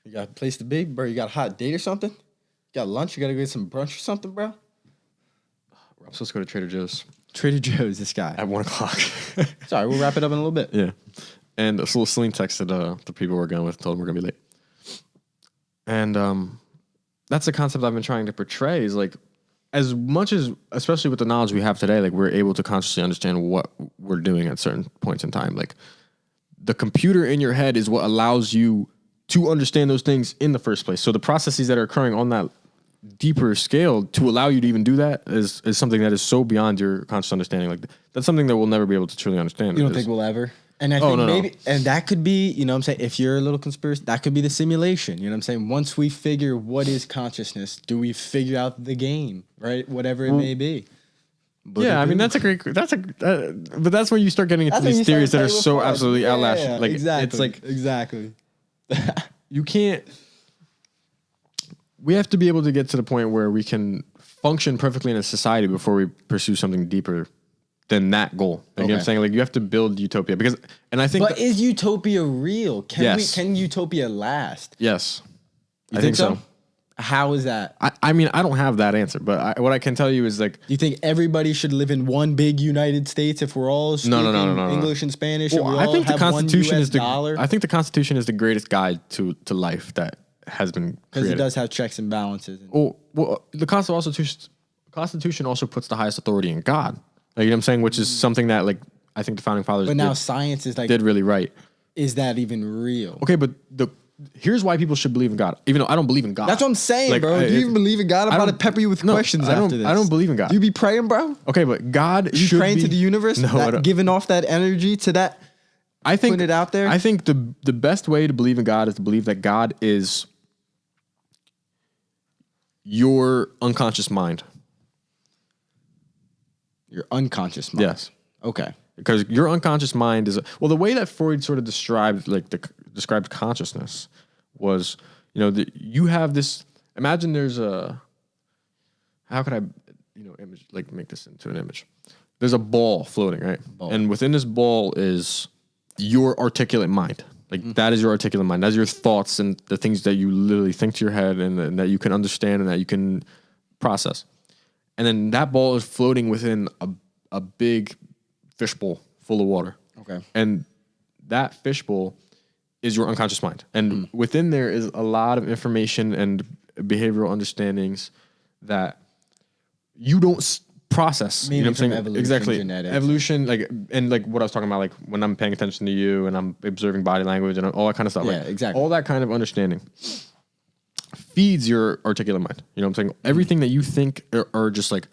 You got a place to be, bro? You got a hot date or something? You got lunch? You got to go get some brunch or something, bro? I'm supposed to go to Trader Joe's. Trader Joe's, this guy. At 1 o'clock. Sorry, we'll wrap it up in a little bit. Yeah. And so Celine texted the people we're going with, told them we're going to be late. And that's the concept I've been trying to portray, is like, as much as, especially with the knowledge we have today, like we're able to consciously understand what we're doing at certain points in time. Like the computer in your head is what allows you to understand those things in the first place. So the processes that are occurring on that deeper scale to allow you to even do that is something that is so beyond your conscious understanding. Like that's something that we'll never be able to truly understand. You don't think we'll ever? And I think maybe, and that could be, you know what I'm saying, if you're a little conspiracy, that could be the simulation, you know what I'm saying? Once we figure what is consciousness, do we figure out the game, right? Whatever it may be. Yeah, I mean, but that's where you start getting into these theories that are so absolutely outlandish. Like, exactly. It's like, exactly. You can't, we have to be able to get to the point where we can function perfectly in a society before we pursue something deeper than that goal. You know what I'm saying? Like, you have to build utopia because, and I think. But is utopia real? Can utopia last? Yes. I think so. How is that? I mean, I don't have that answer, but what I can tell you is like, do you think everybody should live in one big United States if we're all speaking English and Spanish? Well, I think the Constitution is I think the Constitution is the greatest guide to life that has been created. Because it does have checks and balances. Well, the Constitution also puts the highest authority in God. Like, you know what I'm saying? Which is something that, like, I think the founding fathers But now science is like, did really right. is that even real? Okay, but here's why people should believe in God. Even though I don't believe in God. That's what I'm saying, Like, bro. Do you even believe in God? I'm about to pepper you with questions after this. I don't believe in God. Do you be praying, bro? Okay, but God You should praying be, to the universe? No, I don't. Giving off that energy to that? I think Putting it out there? I think the best way to believe in God is to believe that God is your unconscious mind. Your unconscious mind. Yes. Okay. Because your unconscious mind is the way that Freud sort of described consciousness was, you have this. Imagine there's a. How could I, image like make this into an image? There's a ball floating, right? And within this ball is your articulate mind. Like that is your articulate mind. That's your thoughts and the things that you literally think to your head and that you can understand and that you can process. And then that ball is floating within a big fishbowl full of water. Okay. And that fishbowl is your unconscious mind. And within there is a lot of information and behavioral understandings that you don't process. Meaning you know what I'm saying? evolution, Exactly. genetics. Evolution, and what I was talking about, like when I'm paying attention to you and I'm observing body language and all that kind of stuff. Yeah, like, exactly. All that kind of understanding feeds your articulate mind. You know what I'm saying? Everything that you think are just like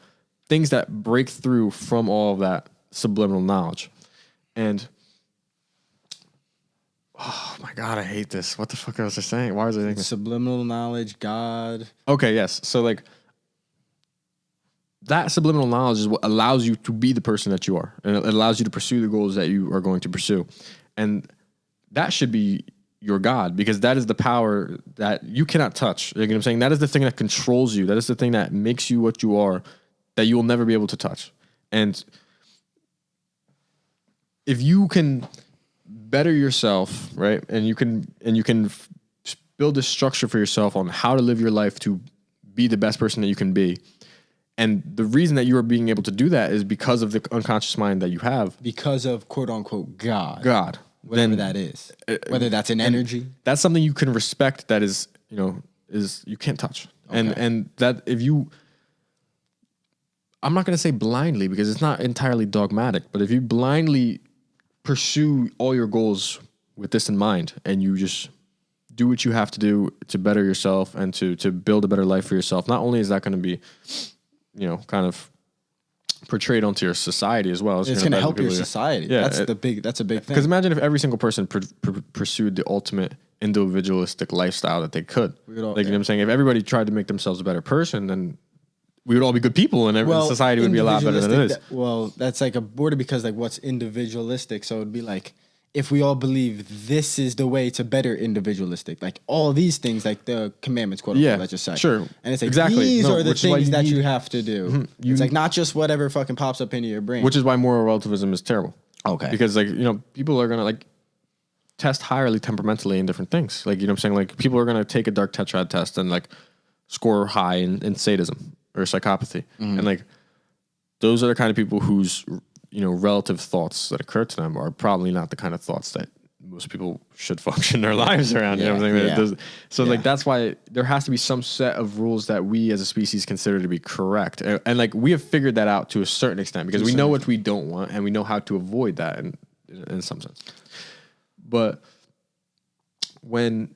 things that break through from all of that subliminal knowledge. And oh my God, I hate this. What the fuck was I saying? Why was I thinking? Subliminal knowledge, God. Okay, yes. So like that subliminal knowledge is what allows you to be the person that you are. And it allows you to pursue the goals that you are going to pursue. And that should be your God, because that is the power that you cannot touch. You know what I'm saying? That is the thing that controls you. That is the thing that makes you what you are, that you will never be able to touch. And if you can better yourself, right? And you can build a structure for yourself on how to live your life to be the best person that you can be. And the reason that you are being able to do that is because of the unconscious mind that you have. Because of quote unquote God. Then Whatever that is. Whether that's an energy. That's something you can respect that is you can't touch. Okay. And that if you, I'm not going to say blindly because it's not entirely dogmatic, but if you blindly pursue all your goals with this in mind and you just do what you have to do to better yourself and to build a better life for yourself, not only is that going to be, kind of portrayed onto your society as well. It's going to help your society. Yeah, that's a big thing. Because imagine if every single person pursued the ultimate individualistic lifestyle that they could. You know what I'm saying? If everybody tried to make themselves a better person, then we would all be good people and society would be a lot better than it is. That's like a border because like what's individualistic? So it'd be like if we all believe this is the way to better individualistic, like all these things, like the commandments, quote unquote, let's just say. Sure. And it's like, exactly. these are the things that you you have to do. Mm-hmm. It's like not just whatever fucking pops up into your brain. Which is why moral relativism is terrible. Okay. Because people are going to like test highly temperamentally in different things. Like, I'm saying, like people are going to take a dark tetrad test and like score high in sadism or psychopathy. Mm-hmm. And like, those are the kind of people whose relative thoughts that occur to them are probably not the kind of thoughts that most people should function their lives around. You know what I'm saying? So like, that's why there has to be some set of rules that we as a species consider to be correct. And like, we have figured that out to a certain extent because we know what we don't want and we know how to avoid that in some sense. But when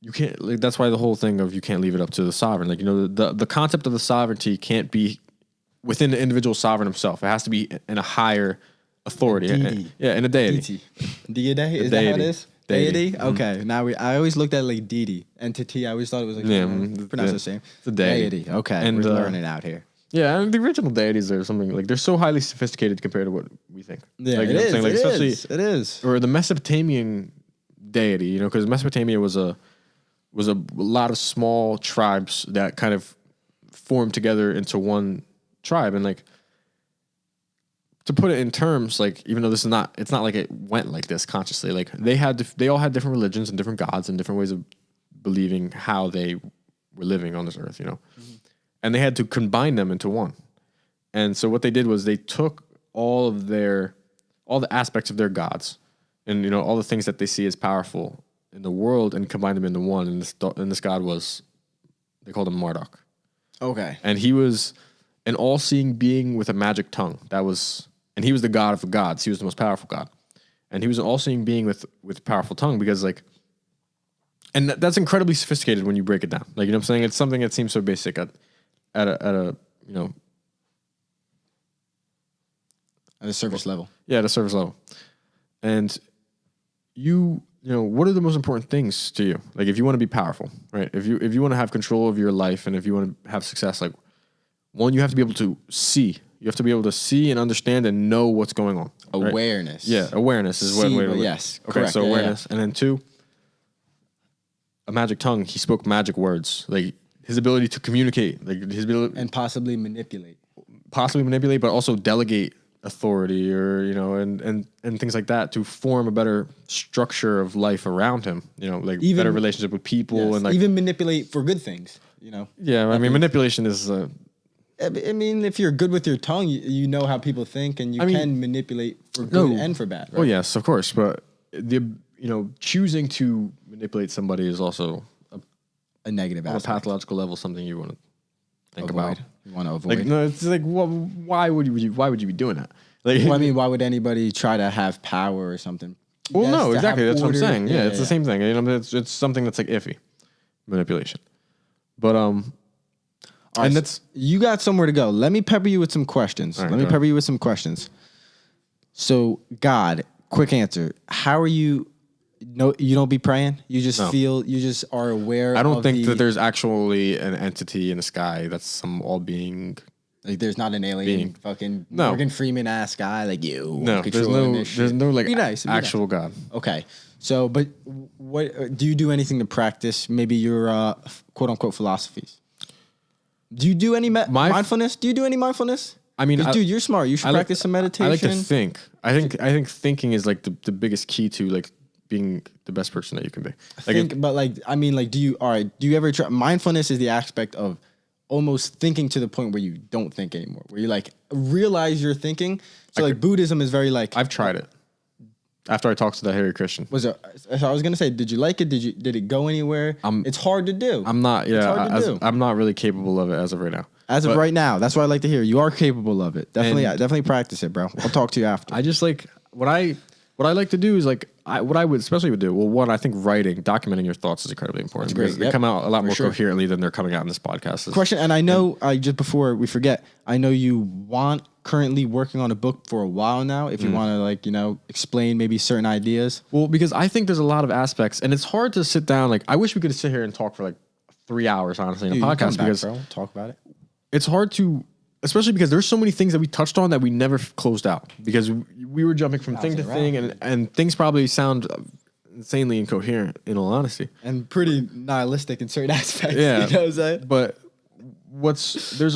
you can't, like, that's why the whole thing of you can't leave it up to the sovereign. Like, the concept of the sovereignty can't be within the individual sovereign himself. It has to be in a higher authority. In a deity. Deity? Is that how it is? Deity? Mm-hmm. Okay. Now I always looked at it like deity. Entity, I always thought it was like pronounced the same. It's a deity. Okay. And, we're learning out here. Yeah, and the original deities are something like they're so highly sophisticated compared to what we think. Yeah, like, it is. Like, It is. Or the Mesopotamian deity, because Mesopotamia was a lot of small tribes that kind of formed together into one tribe. And like, to put it in terms, like, even though it's not like it went like this consciously, like they all had different religions and different gods and different ways of believing how they were living on this earth, mm-hmm. And they had to combine them into one. And so what they did was they took all the aspects of their gods and, all the things that they see as powerful in the world and combined them into one. And this god was, they called him Marduk. Okay. And he was an all-seeing being with a magic tongue. And he was the god of the gods. He was the most powerful god. And he was an all-seeing being with a powerful tongue because and that's incredibly sophisticated when you break it down. Like, you know what I'm saying? It's something that seems so basic at a surface level. Yeah, at a surface level. And you know, what are the most important things to you? Like, if you want to be powerful, right? If you want to have control of your life and if you want to have success, like, one, you have to be able to see. You have to be able to see and understand and know what's going on. Right? Awareness. Yeah, awareness is one way to look. Yes, okay, correct. so Yeah, awareness. Yeah. And then two, a magic tongue. He spoke magic words. Like, his ability to communicate, like his ability and possibly manipulate, but also delegate authority, or, you know, and things like that to form a better structure of life around him. You know, like better relationship with people, and like even manipulate for good things. You know. Yeah, I mean, manipulation is. I mean, if you're good with your tongue, you know how people think, and you can manipulate for good and for bad. Right? Well, yes, of course, but choosing to manipulate somebody is also a negative on aspect. A pathological level, something you want to think about. You want to avoid. Like, no, it's like, well, why would you be doing that? Like, well, I mean, why would anybody try to have power or something? Well, no, exactly. That's what I'm saying. Yeah, it's the same thing. You know, it's something that's like iffy, manipulation. But and that's you got somewhere to go. Let me pepper you with some questions. So, God, quick answer. How are you? No, you don't be praying. You just feel. You just are aware. I don't think that there's actually an entity in the sky that's some all-being. Like, there's not an alien, fucking Morgan Freeman ass guy like you. No, there's no like actual God. Okay, so but what do you do anything to practice? Maybe your quote unquote philosophies. Do you do any mindfulness? Do you do any mindfulness? I mean, dude, you're smart. You should practice some meditation. I like to think. I think thinking is like the biggest key to like being the best person that you can be. Do you ever try? Mindfulness is the aspect of almost thinking to the point where you don't think anymore, where you like realize you're thinking. So Buddhism is very like. I've tried it. After I talked to that Harry Christian. So I was gonna say, did you like it? Did it go anywhere? It's hard to do. I'm not. Yeah, I'm not really capable of it as of right now. Of right now, that's what I like to hear. You are capable of it. Definitely practice it, bro. I'll talk to you after. I just like what I like to do is like what I would especially do. Well, one, I think documenting your thoughts is incredibly important because they come out a lot more coherently than they're coming out in this podcast. Question, and I know just before we forget, I know you currently working on a book for a while now. If you want to explain maybe certain ideas. Well, because I think there's a lot of aspects, and it's hard to sit down. Like, I wish we could sit here and talk for like 3 hours, honestly, in a podcast because talk about it. It's hard to, especially because there's so many things that we touched on that we never closed out because we were jumping from thing to thing, and things probably sound insanely incoherent, in all honesty, and pretty nihilistic in certain aspects. Yeah, you know what I'm saying? But there's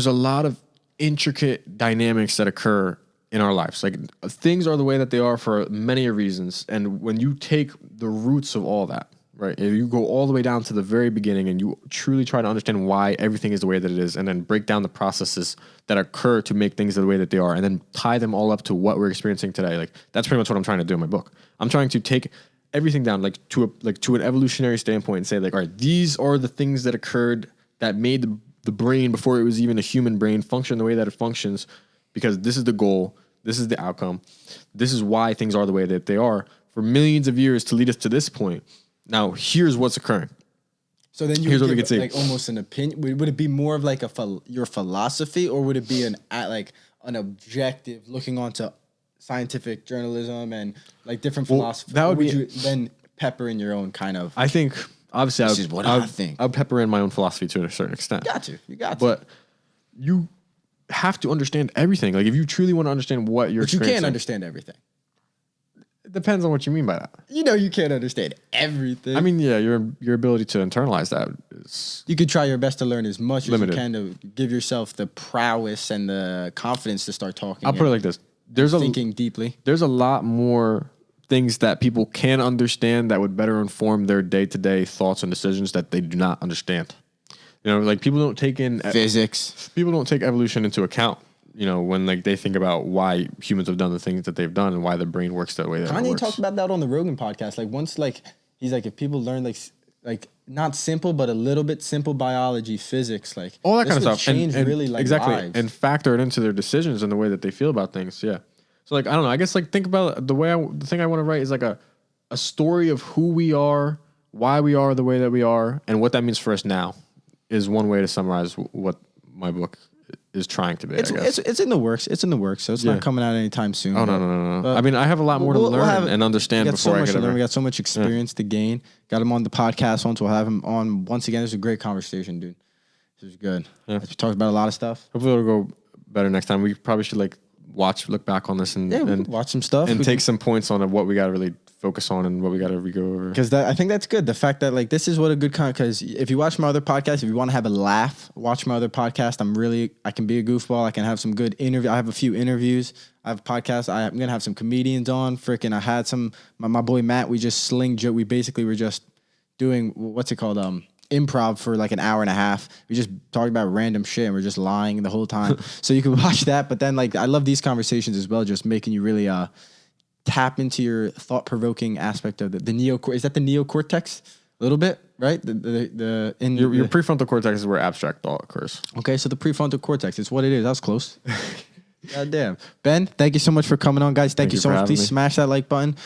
a lot of intricate dynamics that occur in our lives. Like, things are the way that they are for many reasons, and when you take the roots of all that. Right. If you go all the way down to the very beginning and you truly try to understand why everything is the way that it is, and then break down the processes that occur to make things the way that they are, and then tie them all up to what we're experiencing today. Like, that's pretty much what I'm trying to do in my book. I'm trying to take everything down to an evolutionary standpoint and say, like, all right, these are the things that occurred that made the brain before it was even a human brain function the way that it functions, because this is the goal, this is the outcome, this is why things are the way that they are for millions of years to lead us to this point. Now, here's what's occurring. So then here's what we can see. Like almost an opinion. Would it be more of like your philosophy, or would it be an objective looking onto scientific journalism and like different philosophy? That would be you then pepper in your own kind of. I think obviously I think I would pepper in my own philosophy to a certain extent. You got to. But you have to understand everything. Like, if you truly want to understand what you're experiencing. You can't understand everything. It depends on what you mean by that. You can't understand everything. I mean, yeah, your ability to internalize that is. You could try your best to learn as much limited. as you can to give yourself the prowess and the confidence to start talking. I'll put it like this: thinking deeply. There's a lot more things that people can understand that would better inform their day-to-day thoughts and decisions that they do not understand. You know, like, people don't take in physics. People don't take evolution into account. You know, when like they think about why humans have done the things that they've done and why the brain works that way that it works. Kanye talked about that on the Rogan podcast. Like, once, like, he's like, if people learn, like, like not simple, but a little bit simple biology, physics, like all that this kind of would stuff, change really like exactly, lives. and factor it into their decisions and the way that they feel about things. Yeah. So like I don't know. I guess like think about the thing I want to write is like a story of who we are, why we are the way that we are, and what that means for us now. Is one way to summarize what my book is trying to be. It's in the works. It's in the works, so it's not coming out anytime soon. Oh no. I mean, I have a lot more to learn and understand before I get over. We got so much experience to gain. Got him on the podcast once. We'll have him on once again. This was a great conversation, dude. This was good. Yeah. We talked about a lot of stuff. Hopefully it'll go better next time. We probably should like look back on this and watch some stuff and take some points on what we got to really focus on and what we got to go over. Because I think that's good. The fact that like this is what a good because if you watch my other podcast, if you want to have a laugh, watch my other podcast. I can be a goofball. I can have some good interview. I have a few interviews. I have a podcast. I'm gonna have some comedians on. Freaking, I had some my boy Matt. We just sling joke. We basically were just doing what's it called improv for like an hour and a half. We just talked about random shit and we're just lying the whole time. So you can watch that. But then like I love these conversations as well, just making you really tap into your thought-provoking aspect of the neocortex. Is that the neocortex? A little bit, right? Your prefrontal cortex is where abstract thought occurs. Okay, so the prefrontal cortex is what it is. That was close. God damn. Ben, thank you so much for coming on, guys. Thank you so much. Please smash that like button.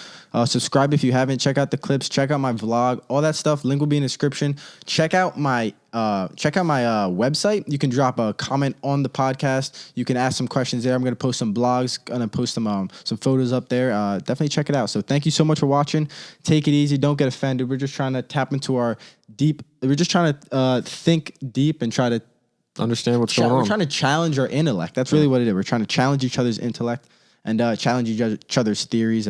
Subscribe if you haven't. Check out the clips. Check out my vlog. All that stuff. Link will be in the description. Check out my website. You can drop a comment on the podcast. You can ask some questions there. I'm going to post some blogs. Going to post some photos up there. Definitely check it out. So thank you so much for watching. Take it easy. Don't get offended. We're just trying to tap into our deep. We're just trying to think deep and try to understand what's going on. We're trying to challenge our intellect. That's really what it is. We're trying to challenge each other's intellect and challenge each other's theories.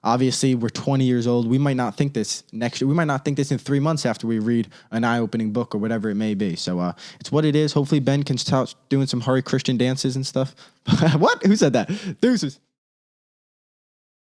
Obviously, we're 20 years old. We might not think this next year. We might not think this in 3 months after we read an eye-opening book or whatever it may be. So it's what it is. Hopefully, Ben can start doing some Hare Christian dances and stuff. What? Who said that? Deuces.